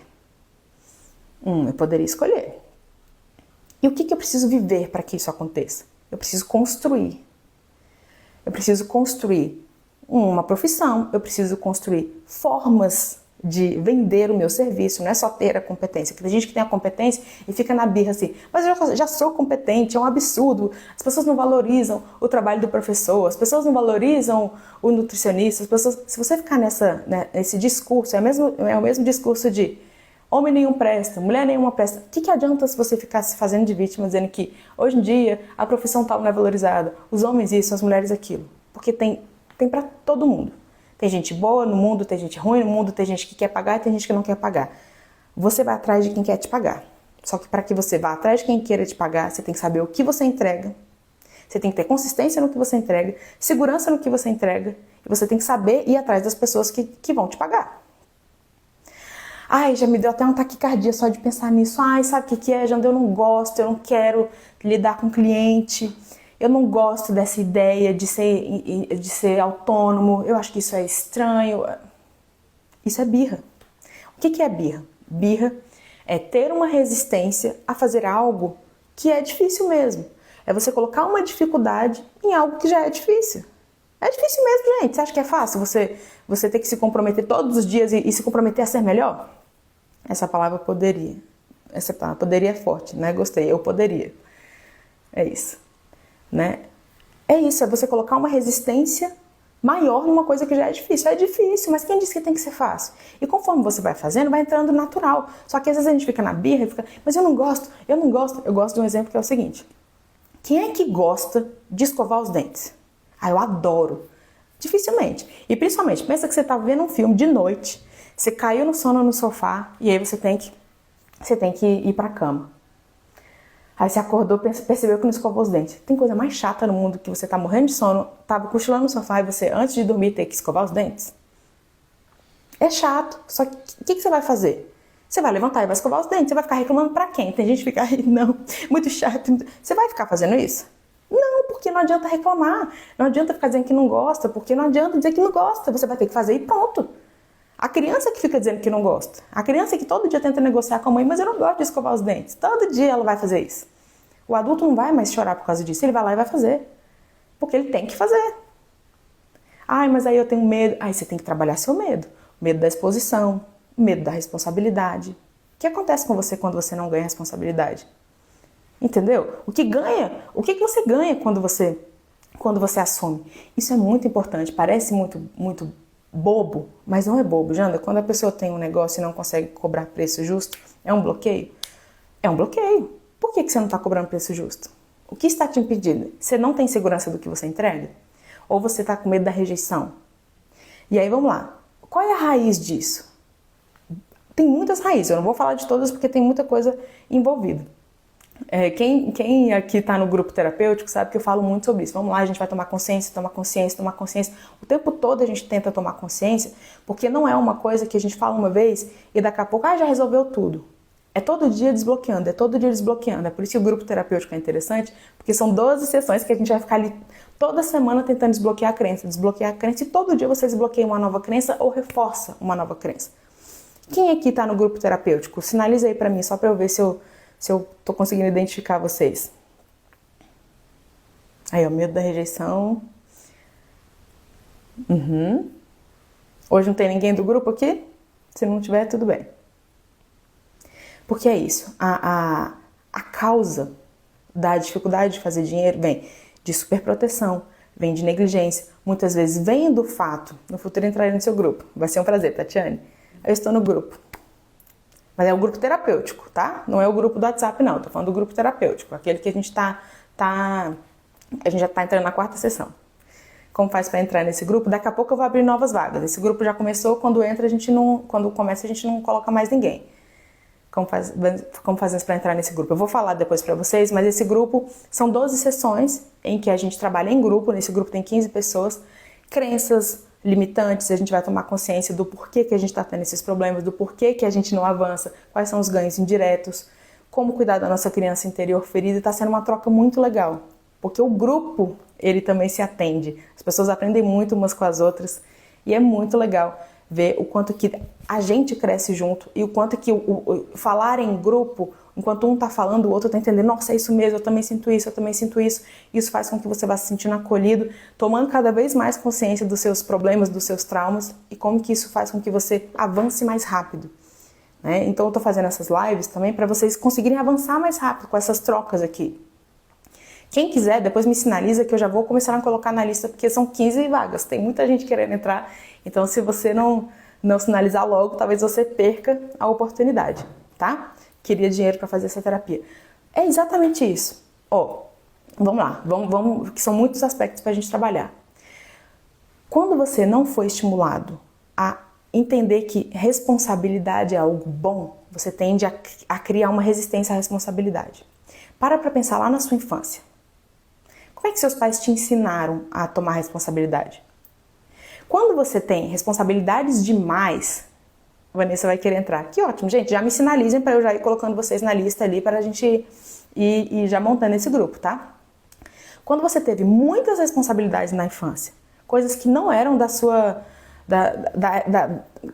Eu poderia escolher. E o que eu preciso viver para que isso aconteça? Eu preciso construir. Eu preciso construir uma profissão, eu preciso construir formas de vender o meu serviço, não é só ter a competência. Porque tem gente que tem a competência e fica na birra assim, mas eu já sou competente, é um absurdo. As pessoas não valorizam o trabalho do professor, as pessoas não valorizam o nutricionista, se você ficar nesse discurso, é o mesmo discurso de homem nenhum presta, mulher nenhuma presta. O que adianta se você ficar se fazendo de vítima, dizendo que hoje em dia a profissão tal não é valorizada, os homens isso, as mulheres aquilo? Porque tem para todo mundo. Tem gente boa no mundo, tem gente ruim no mundo, tem gente que quer pagar e tem gente que não quer pagar. Você vai atrás de quem quer te pagar. Só que para que você vá atrás de quem queira te pagar, você tem que saber o que você entrega. Você tem que ter consistência no que você entrega, segurança no que você entrega. E você tem que saber ir atrás das pessoas que vão te pagar. Já me deu até uma taquicardia só de pensar nisso. Sabe o que é, Janda? Eu não gosto, eu não quero lidar com cliente. Eu não gosto dessa ideia de ser autônomo. Eu acho que isso é estranho. Isso é birra. O que é birra? Birra é ter uma resistência a fazer algo que é difícil mesmo. É você colocar uma dificuldade em algo que já é difícil. É difícil mesmo, gente. Você acha que é fácil você ter que se comprometer todos os dias e se comprometer a ser melhor? Essa palavra poderia. Essa palavra poderia é forte, né? Gostei. Eu poderia. É isso. Né? É isso, é você colocar uma resistência maior numa coisa que já é difícil. É difícil, mas quem disse que tem que ser fácil? E conforme você vai fazendo, vai entrando natural. Só que às vezes a gente fica na birra e fica, mas eu não gosto. Eu gosto de um exemplo que é o seguinte. Quem é que gosta de escovar os dentes? Eu adoro. Dificilmente. E principalmente, pensa que você tá vendo um filme de noite, você caiu no sono no sofá e aí você tem que ir pra cama. Aí você acordou, percebeu que não escovou os dentes. Tem coisa mais chata no mundo que você tá morrendo de sono, tava cochilando no sofá e você, antes de dormir, tem que escovar os dentes? É chato. Só que o que você vai fazer? Você vai levantar e vai escovar os dentes. Você vai ficar reclamando pra quem? Tem gente que fica aí, não, muito chato. Você vai ficar fazendo isso? Não, porque não adianta reclamar. Não adianta ficar dizendo que não gosta, porque não adianta dizer que não gosta. Você vai ter que fazer e pronto. A criança que fica dizendo que não gosta. A criança que todo dia tenta negociar com a mãe, mas eu não gosto de escovar os dentes. Todo dia ela vai fazer isso. O adulto não vai mais chorar por causa disso. Ele vai lá e vai fazer. Porque ele tem que fazer. Ai, mas aí eu tenho medo. Aí você tem que trabalhar seu medo. Medo da exposição, medo da responsabilidade. O que acontece com você quando você não ganha responsabilidade? Entendeu? O que você ganha quando você assume? Isso é muito importante. Parece muito bobo, mas não é bobo, Janda. Quando a pessoa tem um negócio e não consegue cobrar preço justo, é um bloqueio? É um bloqueio. Por que você não está cobrando preço justo? O que está te impedindo? Você não tem segurança do que você entrega? Ou você está com medo da rejeição? E aí vamos lá. Qual é a raiz disso? Tem muitas raízes, eu não vou falar de todas porque tem muita coisa envolvida. Quem aqui está no grupo terapêutico sabe que eu falo muito sobre isso. Vamos lá, a gente vai tomar consciência. O tempo todo a gente tenta tomar consciência, porque não é uma coisa que a gente fala uma vez e daqui a pouco já resolveu tudo. É todo dia desbloqueando. É por isso que o grupo terapêutico é interessante, porque são 12 sessões que a gente vai ficar ali toda semana tentando desbloquear a crença, e todo dia você desbloqueia uma nova crença ou reforça uma nova crença. Quem aqui está no grupo terapêutico? Sinaliza aí para mim, só para eu ver se eu tô conseguindo identificar vocês. Aí, o medo da rejeição. Hoje não tem ninguém do grupo aqui? Se não tiver, tudo bem. Porque é isso. A causa da dificuldade de fazer dinheiro vem de superproteção, vem de negligência. Muitas vezes vem do fato, no futuro entrarei no seu grupo. Vai ser um prazer, Tatiane. Eu estou no grupo. Mas é o grupo terapêutico, tá? Não é o grupo do WhatsApp, não. Tô falando do grupo terapêutico. Aquele que a gente a gente já tá entrando na 4ª sessão. Como faz para entrar nesse grupo? Daqui a pouco eu vou abrir novas vagas. Esse grupo já começou, quando começa a gente não coloca mais ninguém. Como fazemos para entrar nesse grupo? Eu vou falar depois para vocês, mas esse grupo são 12 sessões em que a gente trabalha em grupo. Nesse grupo tem 15 pessoas. Crenças limitantes, a gente vai tomar consciência do porquê que a gente está tendo esses problemas, do porquê que a gente não avança, quais são os ganhos indiretos, como cuidar da nossa criança interior ferida. Está sendo uma troca muito legal, porque o grupo, ele também se atende. As pessoas aprendem muito umas com as outras e é muito legal ver o quanto que a gente cresce junto e o quanto que o falar em grupo, enquanto um tá falando, o outro tá entendendo, nossa, é isso mesmo, eu também sinto isso. Isso faz com que você vá se sentindo acolhido, tomando cada vez mais consciência dos seus problemas, dos seus traumas e como que isso faz com que você avance mais rápido. Né? Então eu tô fazendo essas lives também para vocês conseguirem avançar mais rápido com essas trocas aqui. Quem quiser, depois me sinaliza que eu já vou começar a colocar na lista, porque são 15 vagas, tem muita gente querendo entrar, então se você não sinalizar logo, talvez você perca a oportunidade, tá? Queria dinheiro para fazer essa terapia. É exatamente isso. Vamos lá, vamos, que são muitos aspectos para a gente trabalhar. Quando você não foi estimulado a entender que responsabilidade é algo bom, você tende a criar uma resistência à responsabilidade. Para pensar lá na sua infância. Como é que seus pais te ensinaram a tomar responsabilidade? Quando você tem responsabilidades demais, a Vanessa vai querer entrar. Que ótimo, gente, já me sinalizem para eu já ir colocando vocês na lista ali para a gente ir já montando esse grupo, tá? Quando você teve muitas responsabilidades na infância, coisas que não eram da sua,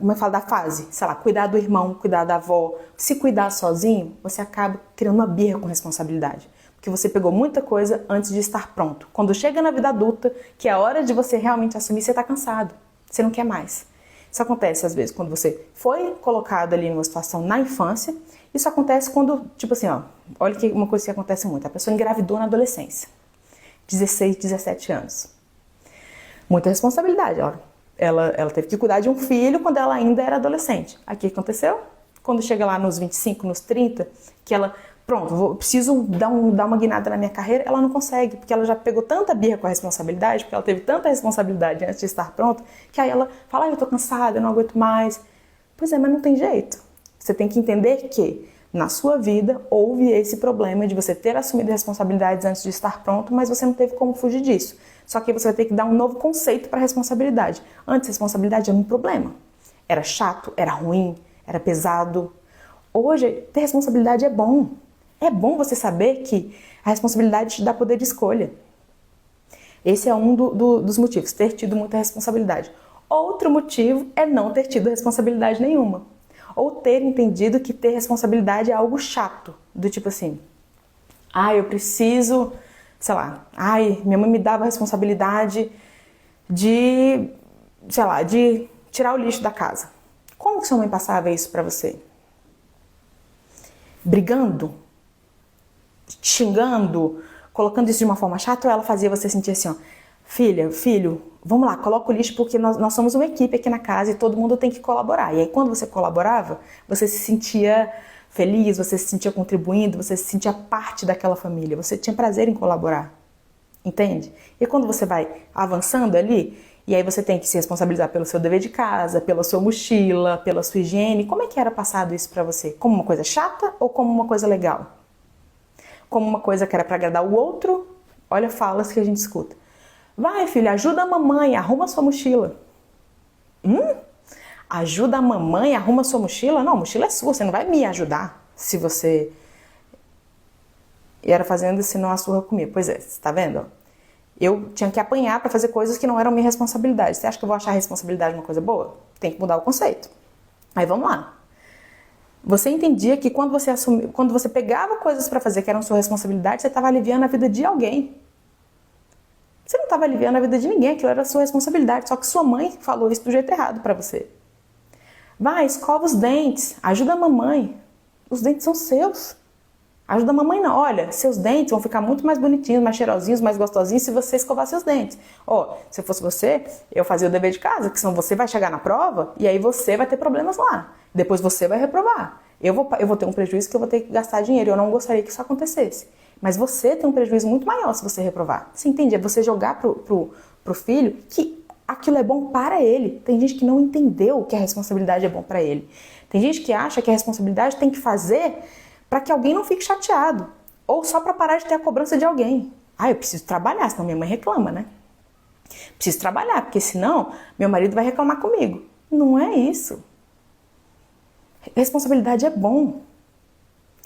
como eu falo, da fase, sei lá, cuidar do irmão, cuidar da avó, se cuidar sozinho, você acaba criando uma birra com responsabilidade. Porque você pegou muita coisa antes de estar pronto. Quando chega na vida adulta, que é a hora de você realmente assumir, você tá cansado. Você não quer mais. Isso acontece às vezes quando você foi colocado ali numa situação na infância. Isso acontece quando, tipo assim, olha que uma coisa que acontece muito. A pessoa engravidou na adolescência. 16, 17 anos. Muita responsabilidade, Ela teve que cuidar de um filho quando ela ainda era adolescente. Aqui o que aconteceu? Quando chega lá nos 25, nos 30, que ela pronto, preciso dar uma guinada na minha carreira, ela não consegue, porque ela já pegou tanta birra com a responsabilidade, porque ela teve tanta responsabilidade antes de estar pronta, que aí ela fala, eu tô cansada, eu não aguento mais. Pois é, mas não tem jeito. Você tem que entender que na sua vida houve esse problema de você ter assumido responsabilidades antes de estar pronto, mas você não teve como fugir disso. Só que você vai ter que dar um novo conceito para responsabilidade. Antes, responsabilidade era um problema. Era chato, era ruim, era pesado. Hoje, ter responsabilidade é bom. É bom você saber que a responsabilidade te dá poder de escolha. Esse é um dos motivos, ter tido muita responsabilidade. Outro motivo é não ter tido responsabilidade nenhuma. Ou ter entendido que ter responsabilidade é algo chato. Do tipo assim, eu preciso, sei lá, minha mãe me dava a responsabilidade de, sei lá, de tirar o lixo da casa. Como que sua mãe passava isso pra você? Brigando? Xingando? Colocando isso de uma forma chata, ou ela fazia você sentir assim, ó, filho, vamos lá, coloca o lixo porque nós somos uma equipe aqui na casa e todo mundo tem que colaborar. E aí quando você colaborava, você se sentia feliz, você se sentia contribuindo, você se sentia parte daquela família, você tinha prazer em colaborar, entende? E quando você vai avançando ali, e aí você tem que se responsabilizar pelo seu dever de casa, pela sua mochila, pela sua higiene, como é que era passado isso pra você? Como uma coisa chata ou como uma coisa legal? Como uma coisa que era pra agradar o outro? Olha falas que a gente escuta. Vai, filha, ajuda a mamãe, arruma sua mochila. Ajuda a mamãe, arruma sua mochila? Não, a mochila é sua, você não vai me ajudar se você era fazendo senão a surra comigo. Pois é, você tá vendo? Eu tinha que apanhar para fazer coisas que não eram minha responsabilidade. Você acha que eu vou achar a responsabilidade uma coisa boa? Tem que mudar o conceito. Aí vamos lá. Você entendia que quando você pegava coisas para fazer que eram sua responsabilidade, você estava aliviando a vida de alguém. Você não estava aliviando a vida de ninguém, aquilo era sua responsabilidade. Só que sua mãe falou isso do jeito errado para você. Vai, escova os dentes, ajuda a mamãe. Os dentes são seus. Ajuda a mamãe não. Olha, seus dentes vão ficar muito mais bonitinhos, mais cheirosinhos, mais gostosinhos se você escovar seus dentes. Se eu fosse você, eu fazia o dever de casa, que senão você vai chegar na prova e aí você vai ter problemas lá. Depois você vai reprovar. Eu vou ter um prejuízo que eu vou ter que gastar dinheiro. Eu não gostaria que isso acontecesse. Mas você tem um prejuízo muito maior se você reprovar. Você entende? É você jogar pro filho que aquilo é bom para ele. Tem gente que não entendeu que a responsabilidade é bom para ele. Tem gente que acha que a responsabilidade tem que fazer para que alguém não fique chateado. Ou só para parar de ter a cobrança de alguém. Eu preciso trabalhar, senão minha mãe reclama, né? Preciso trabalhar, porque senão meu marido vai reclamar comigo. Não é isso. Responsabilidade é bom.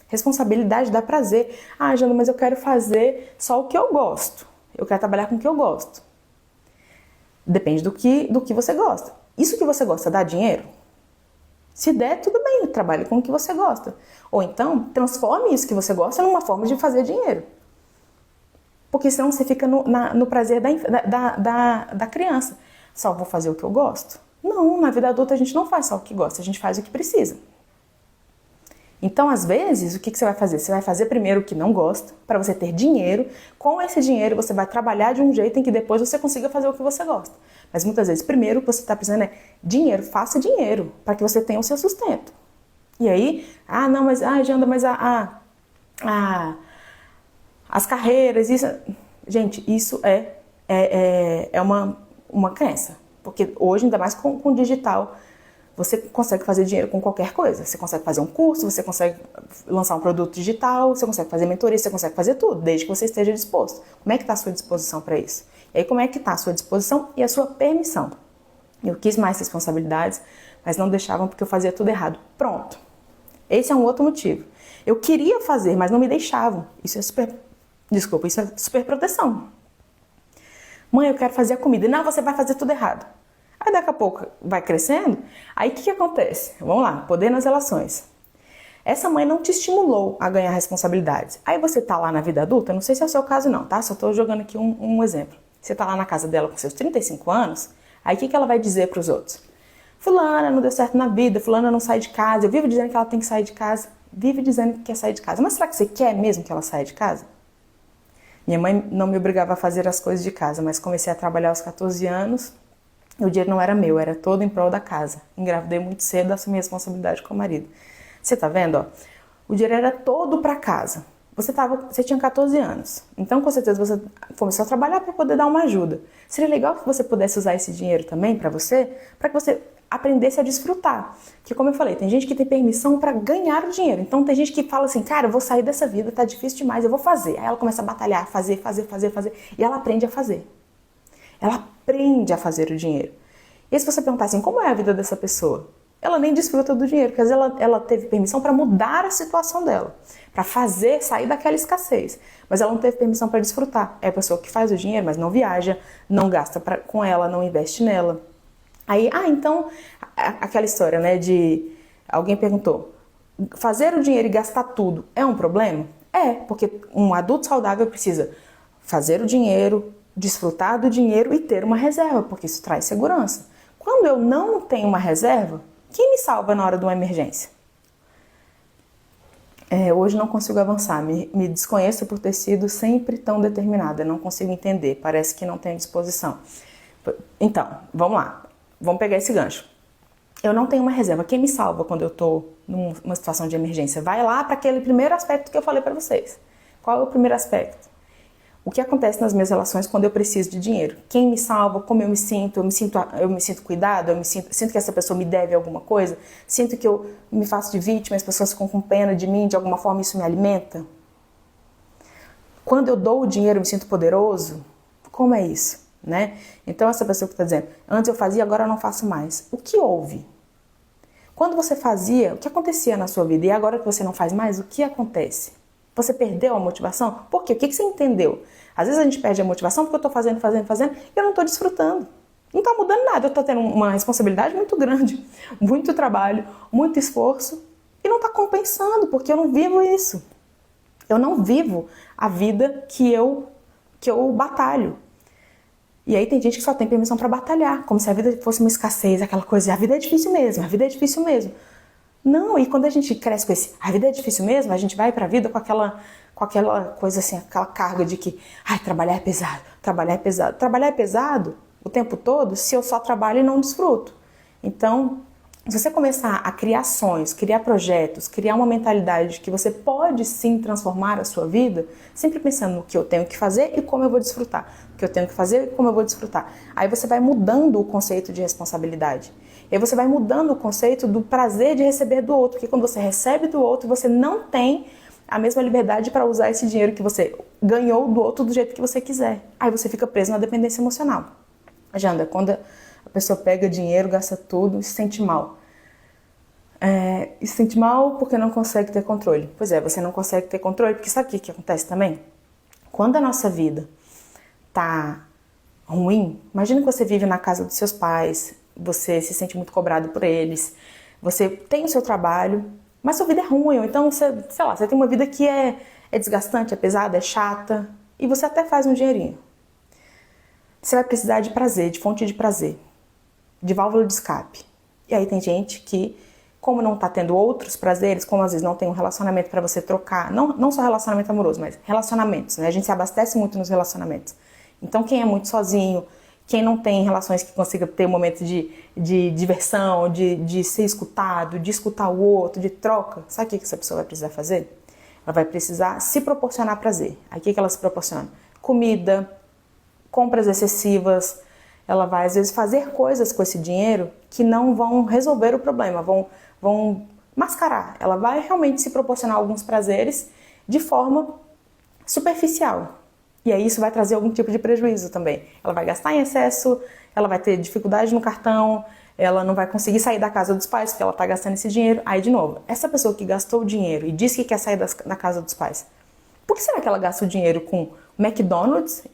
Responsabilidade dá prazer. Jana, mas eu quero fazer só o que eu gosto. Eu quero trabalhar com o que eu gosto. Depende do que você gosta. Isso que você gosta dá dinheiro? Se der, tudo bem, trabalhe com o que você gosta. Ou então, transforme isso que você gosta numa forma de fazer dinheiro. Porque senão você fica no prazer da criança. Só vou fazer o que eu gosto? Não, na vida adulta a gente não faz só o que gosta, a gente faz o que precisa. Então, às vezes, o que você vai fazer? Você vai fazer primeiro o que não gosta, para você ter dinheiro. Com esse dinheiro, você vai trabalhar de um jeito em que depois você consiga fazer o que você gosta. Mas muitas vezes, primeiro o que você está precisando é dinheiro. Faça dinheiro, para que você tenha o seu sustento. E aí, Janda, mas as carreiras, isso... Gente, isso é uma crença. Porque hoje, ainda mais com o digital, você consegue fazer dinheiro com qualquer coisa. Você consegue fazer um curso, você consegue lançar um produto digital, você consegue fazer mentoria, você consegue fazer tudo, desde que você esteja disposto. Como é que está a sua disposição para isso? E aí, como é que está a sua disposição e a sua permissão? Eu quis mais responsabilidades, mas não deixavam porque eu fazia tudo errado. Pronto. Esse é um outro motivo. Eu queria fazer, mas não me deixavam. Isso é super proteção. Mãe, eu quero fazer a comida. Não, você vai fazer tudo errado. Aí daqui a pouco vai crescendo, aí o que acontece? Vamos lá, poder nas relações. Essa mãe não te estimulou a ganhar responsabilidades. Aí você tá lá na vida adulta, não sei se é o seu caso não, tá? Só tô jogando aqui um exemplo. Você tá lá na casa dela com seus 35 anos, aí o que ela vai dizer pros outros? Fulana não deu certo na vida, fulana não sai de casa, eu vivo dizendo que ela tem que sair de casa, vive dizendo que quer sair de casa. Mas será que você quer mesmo que ela saia de casa? Minha mãe não me obrigava a fazer as coisas de casa, mas comecei a trabalhar aos 14 anos, o dinheiro não era meu, era todo em prol da casa. Engravidei muito cedo, assumi responsabilidade com o marido. Você tá vendo, ó? o dinheiro era todo para casa. Você tinha 14 anos, então com certeza você começou a trabalhar para poder dar uma ajuda. Seria legal que você pudesse usar esse dinheiro também para que você aprendesse a desfrutar. Porque como eu falei, tem gente que tem permissão para ganhar o dinheiro. Então tem gente que fala assim, cara, eu vou sair dessa vida, tá difícil demais, eu vou fazer. Aí ela começa a batalhar, fazer, e ela aprende a fazer. Ela aprende a fazer o dinheiro. E se você perguntar assim, como é a vida dessa pessoa? Ela nem desfruta do dinheiro, porque às vezes ela teve permissão para mudar a situação dela, para sair daquela escassez, mas ela não teve permissão para desfrutar. É a pessoa que faz o dinheiro, mas não viaja, não gasta com ela, não investe nela. Aí, então, aquela história, né, de alguém perguntou, fazer o dinheiro e gastar tudo é um problema? É, porque um adulto saudável precisa fazer o dinheiro, desfrutar do dinheiro e ter uma reserva, porque isso traz segurança. Quando eu não tenho uma reserva, quem me salva na hora de uma emergência? Hoje não consigo avançar, me desconheço por ter sido sempre tão determinada, não consigo entender, parece que não tenho disposição. Então, vamos lá, vamos pegar esse gancho. Eu não tenho uma reserva, quem me salva quando eu estou numa situação de emergência? Vai lá para aquele primeiro aspecto que eu falei para vocês. Qual é o primeiro aspecto? O que acontece nas minhas relações quando eu preciso de dinheiro? Quem me salva? Como eu me sinto? Eu me sinto cuidado? Sinto que essa pessoa me deve alguma coisa? Sinto que eu me faço de vítima, as pessoas ficam com pena de mim, de alguma forma isso me alimenta? Quando eu dou o dinheiro, eu me sinto poderoso? Como é isso? Né? Então essa pessoa que está dizendo, antes eu fazia, agora eu não faço mais. O que houve? Quando você fazia, o que acontecia na sua vida? E agora que você não faz mais, o que acontece? Você perdeu a motivação? Por quê? O que você entendeu? Às vezes a gente perde a motivação porque eu estou fazendo e eu não estou desfrutando. Não está mudando nada, eu estou tendo uma responsabilidade muito grande, muito trabalho, muito esforço e não está compensando porque eu não vivo isso. Eu não vivo a vida que eu batalho. E aí tem gente que só tem permissão para batalhar, como se a vida fosse uma escassez, aquela coisa, a vida é difícil mesmo, a vida é difícil mesmo. Não, e quando a gente cresce com a vida é difícil mesmo, a gente vai pra vida com aquela coisa assim, aquela carga de que, trabalhar é pesado, trabalhar é pesado. Trabalhar é pesado o tempo todo se eu só trabalho e não desfruto. Então, se você começar a criar sonhos, criar projetos, criar uma mentalidade que você pode sim transformar a sua vida, sempre pensando no que eu tenho que fazer e como eu vou desfrutar. O que eu tenho que fazer e como eu vou desfrutar. Aí você vai mudando o conceito de responsabilidade. E aí você vai mudando o conceito do prazer de receber do outro, porque quando você recebe do outro, você não tem a mesma liberdade para usar esse dinheiro que você ganhou do outro do jeito que você quiser. Aí você fica preso na dependência emocional. Janda, quando a pessoa pega dinheiro, gasta tudo e se sente mal. E se sente mal porque não consegue ter controle. Pois é, você não consegue ter controle, porque sabe o que acontece também? Quando a nossa vida tá ruim, imagina que você vive na casa dos seus pais, você se sente muito cobrado por eles, você tem o seu trabalho, mas sua vida é ruim, ou então você tem uma vida que é desgastante, é pesada, é chata, e você até faz um dinheirinho. Você vai precisar de prazer, de fonte de prazer, de válvula de escape. E aí tem gente que, como não tá tendo outros prazeres, como às vezes não tem um relacionamento para você trocar, não só relacionamento amoroso, mas relacionamentos, né? A gente se abastece muito nos relacionamentos. Então quem é muito sozinho, quem não tem relações que consiga ter um momento de diversão, de ser escutado, de escutar o outro, de troca, sabe o que essa pessoa vai precisar fazer? Ela vai precisar se proporcionar prazer. Aí o que ela se proporciona? Comida, compras excessivas, ela vai às vezes fazer coisas com esse dinheiro que não vão resolver o problema, vão mascarar. Ela vai realmente se proporcionar alguns prazeres de forma superficial. E aí isso vai trazer algum tipo de prejuízo também. Ela vai gastar em excesso, ela vai ter dificuldade no cartão, ela não vai conseguir sair da casa dos pais porque ela está gastando esse dinheiro. Aí, de novo, essa pessoa que gastou o dinheiro e disse que quer sair da casa dos pais, por que será que ela gasta o dinheiro com McDonald's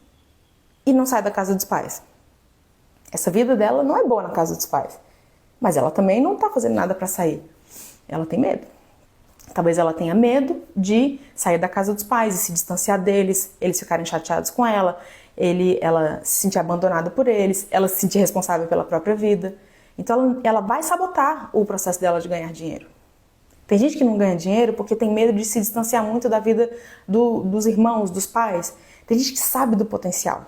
e não sai da casa dos pais? Essa vida dela não é boa na casa dos pais, mas ela também não está fazendo nada para sair. Ela tem medo. Talvez ela tenha medo de sair da casa dos pais e se distanciar deles, eles ficarem chateados com ela se sentir abandonada por eles, ela se sentir responsável pela própria vida. Então ela vai sabotar o processo dela de ganhar dinheiro. Tem gente que não ganha dinheiro porque tem medo de se distanciar muito da vida dos irmãos, dos pais. Tem gente que sabe do potencial.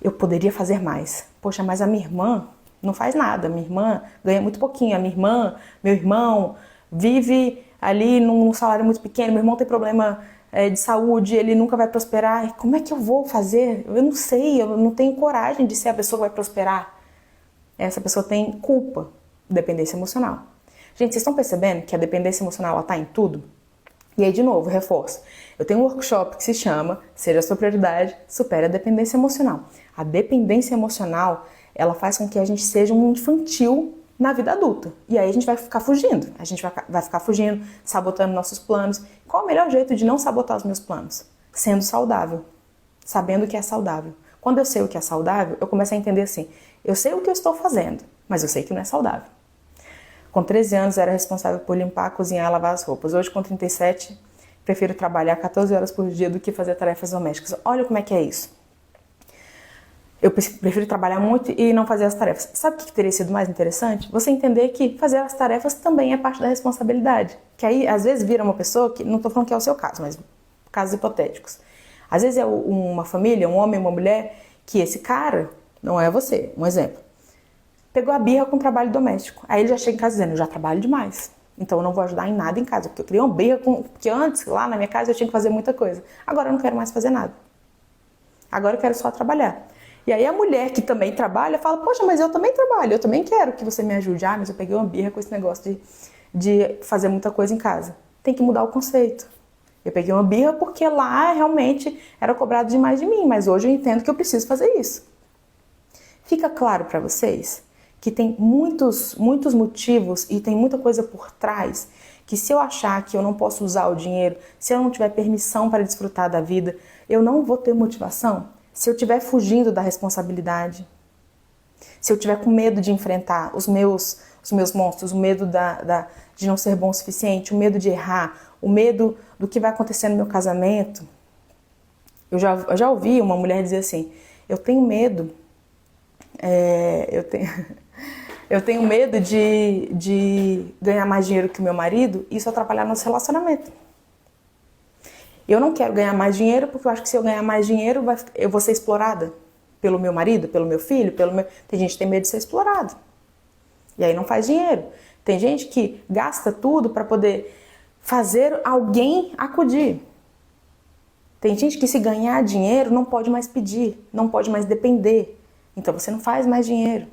Eu poderia fazer mais. Poxa, mas a minha irmã não faz nada. Minha irmã ganha muito pouquinho. Meu irmão vive ali num salário muito pequeno, meu irmão tem problema de saúde, ele nunca vai prosperar. Como é que eu vou fazer? Eu não sei, eu não tenho coragem de ser a pessoa que vai prosperar. Essa pessoa tem culpa, dependência emocional. Gente, vocês estão percebendo que a dependência emocional está em tudo? E aí, de novo, reforço. Eu tenho um workshop que se chama Seja a Sua Prioridade, Supere a Dependência Emocional. A dependência emocional, ela faz com que a gente seja um infantil na vida adulta. E aí a gente vai ficar fugindo. A gente vai ficar fugindo, sabotando nossos planos. Qual é o melhor jeito de não sabotar os meus planos? Sendo saudável. Sabendo o que é saudável. Quando eu sei o que é saudável, eu começo a entender assim, eu sei o que eu estou fazendo, mas eu sei que não é saudável. Com 13 anos, eu era responsável por limpar, cozinhar e lavar as roupas. Hoje, com 37, prefiro trabalhar 14 horas por dia do que fazer tarefas domésticas. Olha como é que é isso. Eu prefiro trabalhar muito e não fazer as tarefas. Sabe o que teria sido mais interessante? Você entender que fazer as tarefas também é parte da responsabilidade. Que aí, às vezes, vira uma pessoa que, não estou falando que é o seu caso, mas casos hipotéticos. Às vezes é uma família, um homem, uma mulher, que esse cara, não é você, um exemplo, pegou a birra com o trabalho doméstico. Aí ele já chega em casa dizendo, eu já trabalho demais, então eu não vou ajudar em nada em casa, porque eu criei uma birra porque antes, lá na minha casa, eu tinha que fazer muita coisa. Agora eu não quero mais fazer nada. Agora eu quero só trabalhar. E aí a mulher que também trabalha fala, poxa, mas eu também trabalho, eu também quero que você me ajude. Ah, mas eu peguei uma birra com esse negócio de fazer muita coisa em casa. Tem que mudar o conceito. Eu peguei uma birra porque lá realmente era cobrado demais de mim, mas hoje eu entendo que eu preciso fazer isso. Fica claro para vocês que tem muitos motivos e tem muita coisa por trás que se eu achar que eu não posso usar o dinheiro, se eu não tiver permissão para desfrutar da vida, eu não vou ter motivação. Se eu estiver fugindo da responsabilidade, se eu estiver com medo de enfrentar os meus monstros, o medo de não ser bom o suficiente, o medo de errar, o medo do que vai acontecer no meu casamento. Eu já ouvi uma mulher dizer assim, eu tenho medo, eu tenho medo de ganhar mais dinheiro que o meu marido e isso atrapalhar nosso relacionamento. Eu não quero ganhar mais dinheiro porque eu acho que se eu ganhar mais dinheiro eu vou ser explorada pelo meu marido, pelo meu filho, Tem gente que tem medo de ser explorado. E aí não faz dinheiro. Tem gente que gasta tudo para poder fazer alguém acudir. Tem gente que se ganhar dinheiro não pode mais pedir, não pode mais depender. Então você não faz mais dinheiro.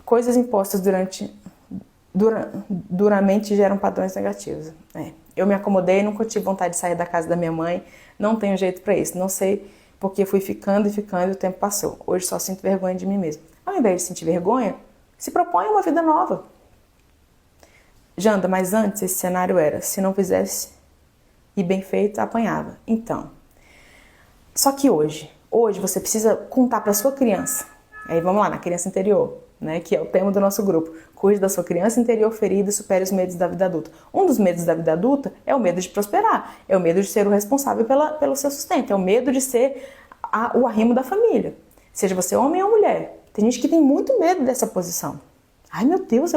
Coisas impostas duramente geram padrões negativos. Eu me acomodei, nunca tive vontade de sair da casa da minha mãe, não tenho jeito para isso. Não sei porque fui ficando e o tempo passou. Hoje só sinto vergonha de mim mesmo. Ao invés de sentir vergonha, se propõe uma vida nova. Janda, mas antes esse cenário era, se não fizesse e bem feito, apanhava. Então, só que hoje você precisa contar para sua criança. Aí vamos lá, na criança interior, né, que é o tema do nosso grupo. Cuide da sua criança interior ferida e supere os medos da vida adulta. Um dos medos da vida adulta é o medo de prosperar, é o medo de ser o responsável pelo seu sustento, é o medo de ser o arrimo da família. Seja você homem ou mulher. Tem gente que tem muito medo dessa posição. Ai meu Deus,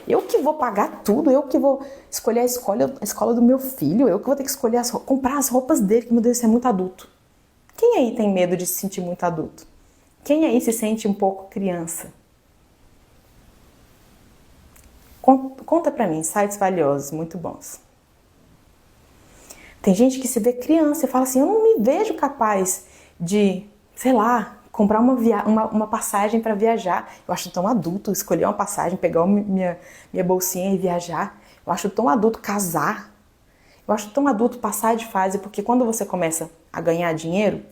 eu que vou pagar tudo, eu que vou escolher a escola do meu filho, eu que vou ter que escolher comprar as roupas dele, que meu Deus, isso é muito adulto. Quem aí tem medo de se sentir muito adulto? Quem aí se sente um pouco criança? Conta pra mim, sites valiosos, muito bons. Tem gente que se vê criança e fala assim, eu não me vejo capaz de, sei lá, comprar uma passagem para viajar. Eu acho tão adulto escolher uma passagem, pegar minha bolsinha e viajar. Eu acho tão adulto casar. Eu acho tão adulto passar de fase, porque quando você começa a ganhar dinheiro,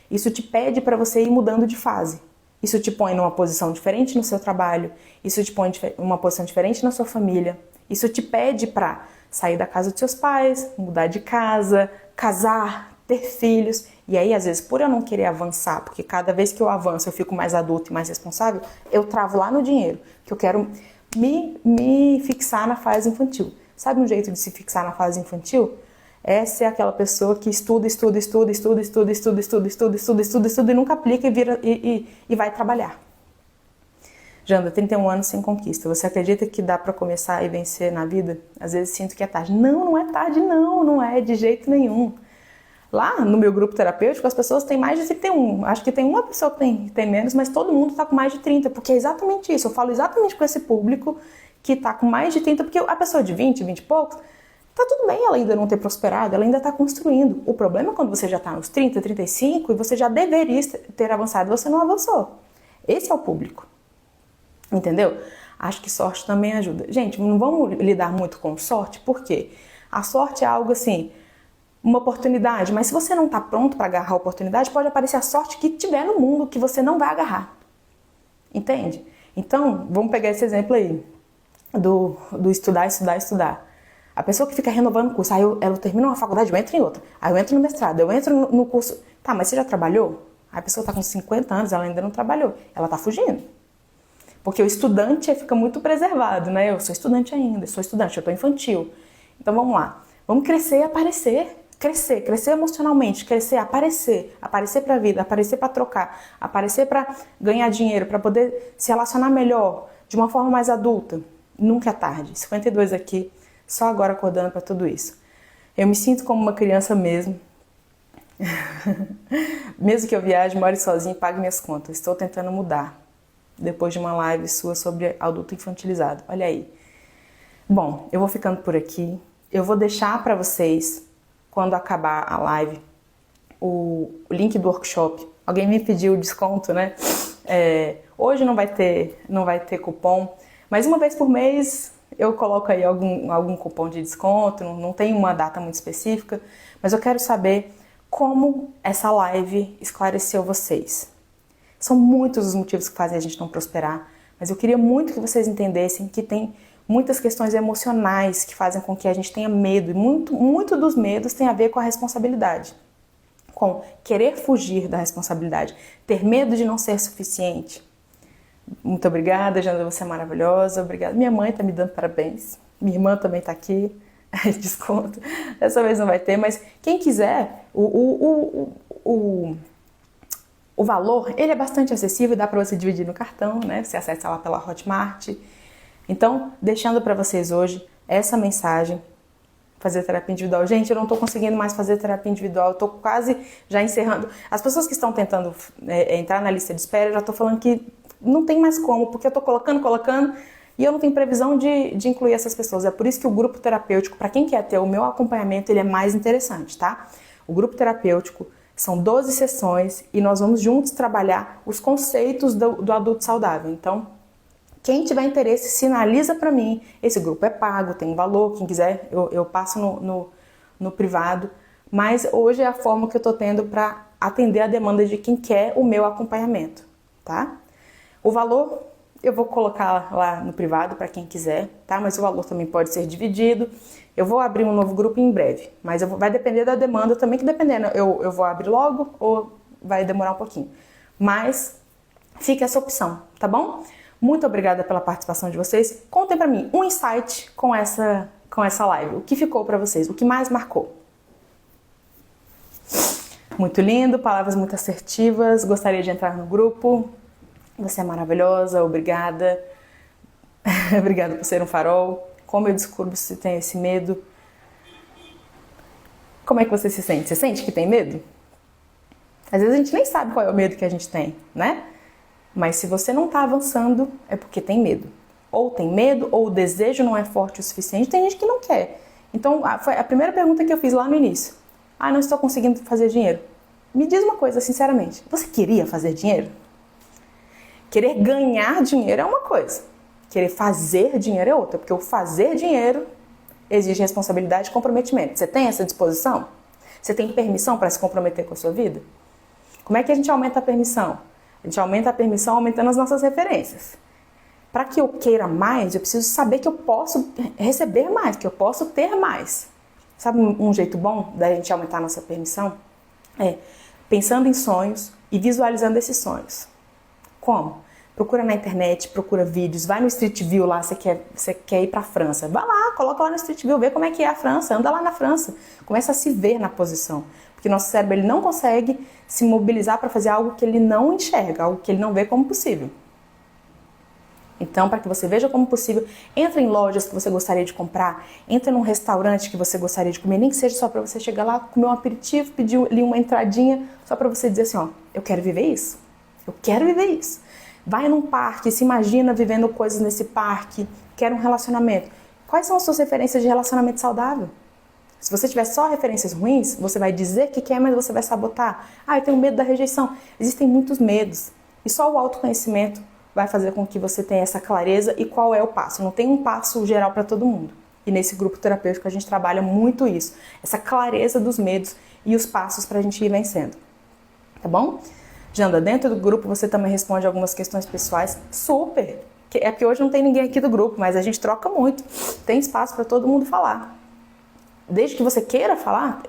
isso te pede para você ir mudando de fase. Isso te põe numa posição diferente no seu trabalho, isso te põe numa posição diferente na sua família. Isso te pede para sair da casa dos seus pais, mudar de casa, casar, ter filhos. E aí, às vezes, por eu não querer avançar, porque cada vez que eu avanço eu fico mais adulto e mais responsável, eu travo lá no dinheiro, que eu quero me fixar na fase infantil. Sabe um jeito de se fixar na fase infantil? É ser aquela pessoa que estuda e nunca aplica e vai trabalhar. Janda, 31 anos sem conquista. Você acredita que dá pra começar e vencer na vida? Às vezes sinto que é tarde. Não é tarde, não é de jeito nenhum. Lá no meu grupo terapêutico, as pessoas têm mais de 31. Acho que tem uma pessoa que tem menos, mas todo mundo tá com mais de 30, porque é exatamente isso. Eu falo exatamente com esse público que está com mais de 30, porque a pessoa de 20, 20 e poucos, tá tudo bem ela ainda não ter prosperado, ela ainda está construindo. O problema é quando você já está nos 30, 35 e você já deveria ter avançado e você não avançou. Esse é o público. Entendeu? Acho que sorte também ajuda. Gente, não vamos lidar muito com sorte, por quê? A sorte é algo assim, uma oportunidade, mas se você não está pronto para agarrar a oportunidade, pode aparecer a sorte que tiver no mundo que você não vai agarrar. Entende? Então, vamos pegar esse exemplo aí, do estudar, estudar, estudar. A pessoa que fica renovando o curso, aí ela termina uma faculdade, eu entro em outra, aí eu entro no mestrado, eu entro no curso. Tá, mas você já trabalhou? Aí a pessoa está com 50 anos, ela ainda não trabalhou, ela está fugindo. Porque o estudante fica muito preservado, né? Eu sou estudante ainda, eu sou estudante, eu estou infantil. Então vamos lá, vamos crescer e aparecer. Crescer emocionalmente, crescer, aparecer para a vida, aparecer para trocar, aparecer para ganhar dinheiro, para poder se relacionar melhor, de uma forma mais adulta. Nunca é tarde. 52 aqui, só agora acordando para tudo isso. Eu me sinto como uma criança mesmo. Mesmo que eu viaje, more sozinha e pague minhas contas. Estou tentando mudar. Depois de uma live sua sobre adulto infantilizado. Olha aí. Bom, eu vou ficando por aqui. Eu vou deixar para vocês, quando acabar a live, o link do workshop. Alguém me pediu desconto, né? Hoje não vai ter cupom, mas uma vez por mês eu coloco aí algum cupom de desconto, não tem uma data muito específica, mas eu quero saber como essa live esclareceu vocês. São muitos os motivos que fazem a gente não prosperar, mas eu queria muito que vocês entendessem que tem muitas questões emocionais que fazem com que a gente tenha medo, e muito dos medos tem a ver com a responsabilidade, com querer fugir da responsabilidade, ter medo de não ser suficiente. Muito obrigada, Jana, você é maravilhosa, obrigada. Minha mãe tá me dando parabéns, minha irmã também tá aqui, desconto, dessa vez não vai ter, mas quem quiser, o valor, ele é bastante acessível, dá para você dividir no cartão, né? Você acessa lá pela Hotmart. Então, deixando para vocês hoje essa mensagem, fazer terapia individual. Gente, eu não estou conseguindo mais fazer terapia individual, eu estou quase já encerrando. As pessoas que estão tentando entrar na lista de espera, eu já estou falando que não tem mais como, porque eu estou colocando, e eu não tenho previsão de incluir essas pessoas. É por isso que o grupo terapêutico, para quem quer ter o meu acompanhamento, ele é mais interessante, tá? O grupo terapêutico são 12 sessões e nós vamos juntos trabalhar os conceitos do adulto saudável. Então, quem tiver interesse, sinaliza para mim. Esse grupo é pago, tem um valor. Quem quiser, eu passo no privado. Mas hoje é a forma que eu estou tendo para atender a demanda de quem quer o meu acompanhamento, tá? O valor eu vou colocar lá no privado para quem quiser, tá? Mas o valor também pode ser dividido. Eu vou abrir um novo grupo em breve, mas vai depender da demanda também, que dependendo, eu vou abrir logo ou vai demorar um pouquinho. Mas fica essa opção, tá bom? Muito obrigada pela participação de vocês. Contem pra mim um insight com essa live. O que ficou pra vocês? O que mais marcou? Muito lindo, palavras muito assertivas. Gostaria de entrar no grupo. Você é maravilhosa, obrigada. Obrigada por ser um farol. Como eu descubro se tem esse medo? Como é que você se sente? Você sente que tem medo? Às vezes a gente nem sabe qual é o medo que a gente tem, né? Mas se você não está avançando, é porque tem medo. Ou tem medo, ou o desejo não é forte o suficiente. Tem gente que não quer. Então, foi a primeira pergunta que eu fiz lá no início. Não estou conseguindo fazer dinheiro. Me diz uma coisa, sinceramente. Você queria fazer dinheiro? Querer ganhar dinheiro é uma coisa. Querer fazer dinheiro é outra. Porque o fazer dinheiro exige responsabilidade e comprometimento. Você tem essa disposição? Você tem permissão para se comprometer com a sua vida? Como é que a gente aumenta a permissão? A gente aumenta a permissão aumentando as nossas referências. Para que eu queira mais, eu preciso saber que eu posso receber mais, que eu posso ter mais. Sabe um jeito bom da gente aumentar a nossa permissão? É pensando em sonhos e visualizando esses sonhos. Como? Procura na internet, procura vídeos, vai no Street View lá, você quer ir para a França. Vai lá, coloca lá no Street View, vê como é que é a França, anda lá na França. Começa a se ver na posição. Porque nosso cérebro ele não consegue se mobilizar para fazer algo que ele não enxerga, algo que ele não vê como possível. Então, para que você veja como possível, entra em lojas que você gostaria de comprar, entra num restaurante que você gostaria de comer, nem que seja só para você chegar lá, comer um aperitivo, pedir ali uma entradinha, só para você dizer assim, eu quero viver isso. Eu quero viver isso. Vai num parque, se imagina vivendo coisas nesse parque, quer um relacionamento. Quais são as suas referências de relacionamento saudável? Se você tiver só referências ruins, você vai dizer que quer, mas você vai sabotar. Ah, eu tenho medo da rejeição. Existem muitos medos. E só o autoconhecimento vai fazer com que você tenha essa clareza e qual é o passo. Não tem um passo geral para todo mundo. E nesse grupo terapêutico a gente trabalha muito isso. Essa clareza dos medos e os passos para a gente ir vencendo. Tá bom? Janda, dentro do grupo você também responde algumas questões pessoais. Super! É porque hoje não tem ninguém aqui do grupo, mas a gente troca muito. Tem espaço para todo mundo falar. Desde que você queira falar,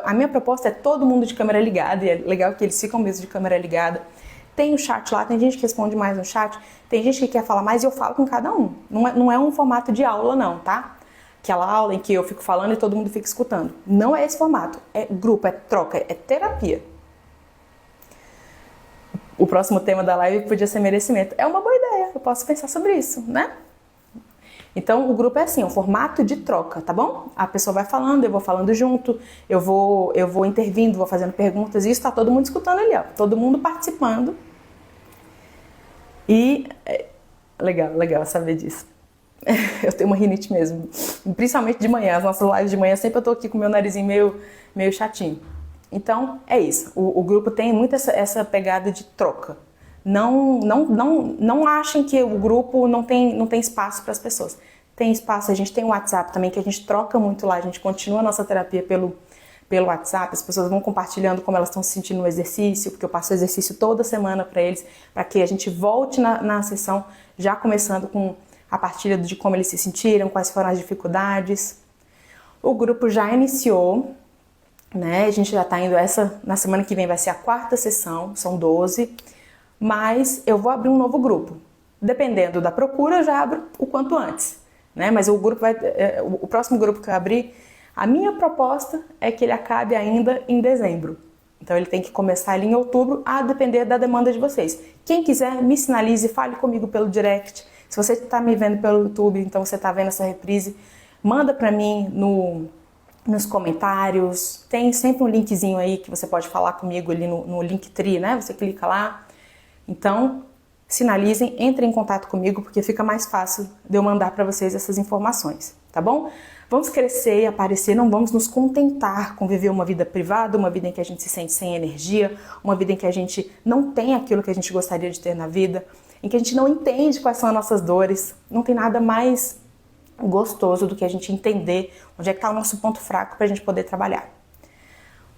a minha proposta é todo mundo de câmera ligada, e é legal que eles ficam mesmo de câmera ligada. Tem o chat lá, tem gente que responde mais no chat, tem gente que quer falar mais e eu falo com cada um. Não é um formato de aula não, tá? Aquela aula em que eu fico falando e todo mundo fica escutando. Não é esse formato, é grupo, é troca, é terapia. O próximo tema da live podia ser merecimento. É uma boa ideia, eu posso pensar sobre isso, né? Então, o grupo é assim, um formato de troca, tá bom? A pessoa vai falando, eu vou falando junto, eu vou intervindo, vou fazendo perguntas, e isso tá todo mundo escutando ali, ó. Todo mundo participando. E legal saber disso. Eu tenho uma rinite mesmo, principalmente de manhã. As nossas lives de manhã, sempre eu tô aqui com o meu narizinho meio chatinho. Então, é isso. O grupo tem muito essa pegada de troca. Não achem que o grupo não tem espaço para as pessoas. Tem espaço, a gente tem o WhatsApp também, que a gente troca muito lá, a gente continua a nossa terapia pelo WhatsApp, as pessoas vão compartilhando como elas estão se sentindo no exercício, porque eu passo o exercício toda semana para eles, para que a gente volte na sessão já começando com a partilha de como eles se sentiram, quais foram as dificuldades. O grupo já iniciou, né? A gente já está indo, na semana que vem vai ser a 4ª sessão, são 12, mas eu vou abrir um novo grupo. Dependendo da procura, eu já abro o quanto antes, né? Mas o próximo grupo que eu abrir, a minha proposta é que ele acabe ainda em dezembro. Então ele tem que começar ali em outubro, a depender da demanda de vocês. Quem quiser, me sinalize, fale comigo pelo direct. Se você está me vendo pelo YouTube, então você está vendo essa reprise, manda para mim nos comentários. Tem sempre um linkzinho aí que você pode falar comigo ali no Linktree, né? Você clica lá. Então, sinalizem, entrem em contato comigo, porque fica mais fácil de eu mandar para vocês essas informações, tá bom? Vamos crescer e aparecer, não vamos nos contentar com viver uma vida privada, uma vida em que a gente se sente sem energia, uma vida em que a gente não tem aquilo que a gente gostaria de ter na vida, em que a gente não entende quais são as nossas dores. Não tem nada mais gostoso do que a gente entender onde é que está o nosso ponto fraco para a gente poder trabalhar.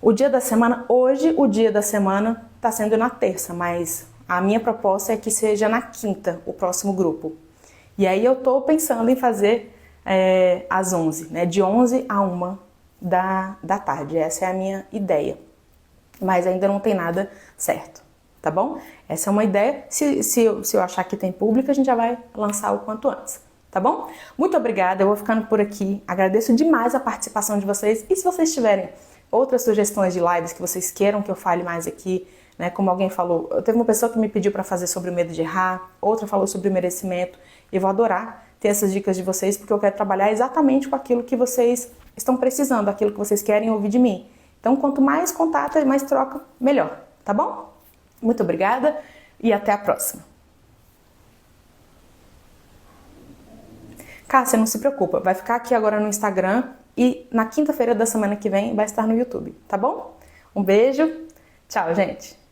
O dia da semana, hoje o dia da semana está sendo na terça, mas a minha proposta é que seja na quinta o próximo grupo. E aí eu estou pensando em fazer às 11, né? De 11 a 1 da tarde. Essa é a minha ideia. Mas ainda não tem nada certo, tá bom? Essa é uma ideia. Se eu achar que tem público, a gente já vai lançar o quanto antes, tá bom? Muito obrigada, eu vou ficando por aqui. Agradeço demais a participação de vocês. E se vocês tiverem outras sugestões de lives que vocês queiram que eu fale mais aqui, né? Como alguém falou, teve uma pessoa que me pediu para fazer sobre o medo de errar, outra falou sobre o merecimento. Eu vou adorar ter essas dicas de vocês, porque eu quero trabalhar exatamente com aquilo que vocês estão precisando, aquilo que vocês querem ouvir de mim. Então, quanto mais contato e mais troca, melhor, tá bom? Muito obrigada e até a próxima. Cássia, não se preocupa, vai ficar aqui agora no Instagram e na quinta-feira da semana que vem vai estar no YouTube, tá bom? Um beijo, tchau, gente!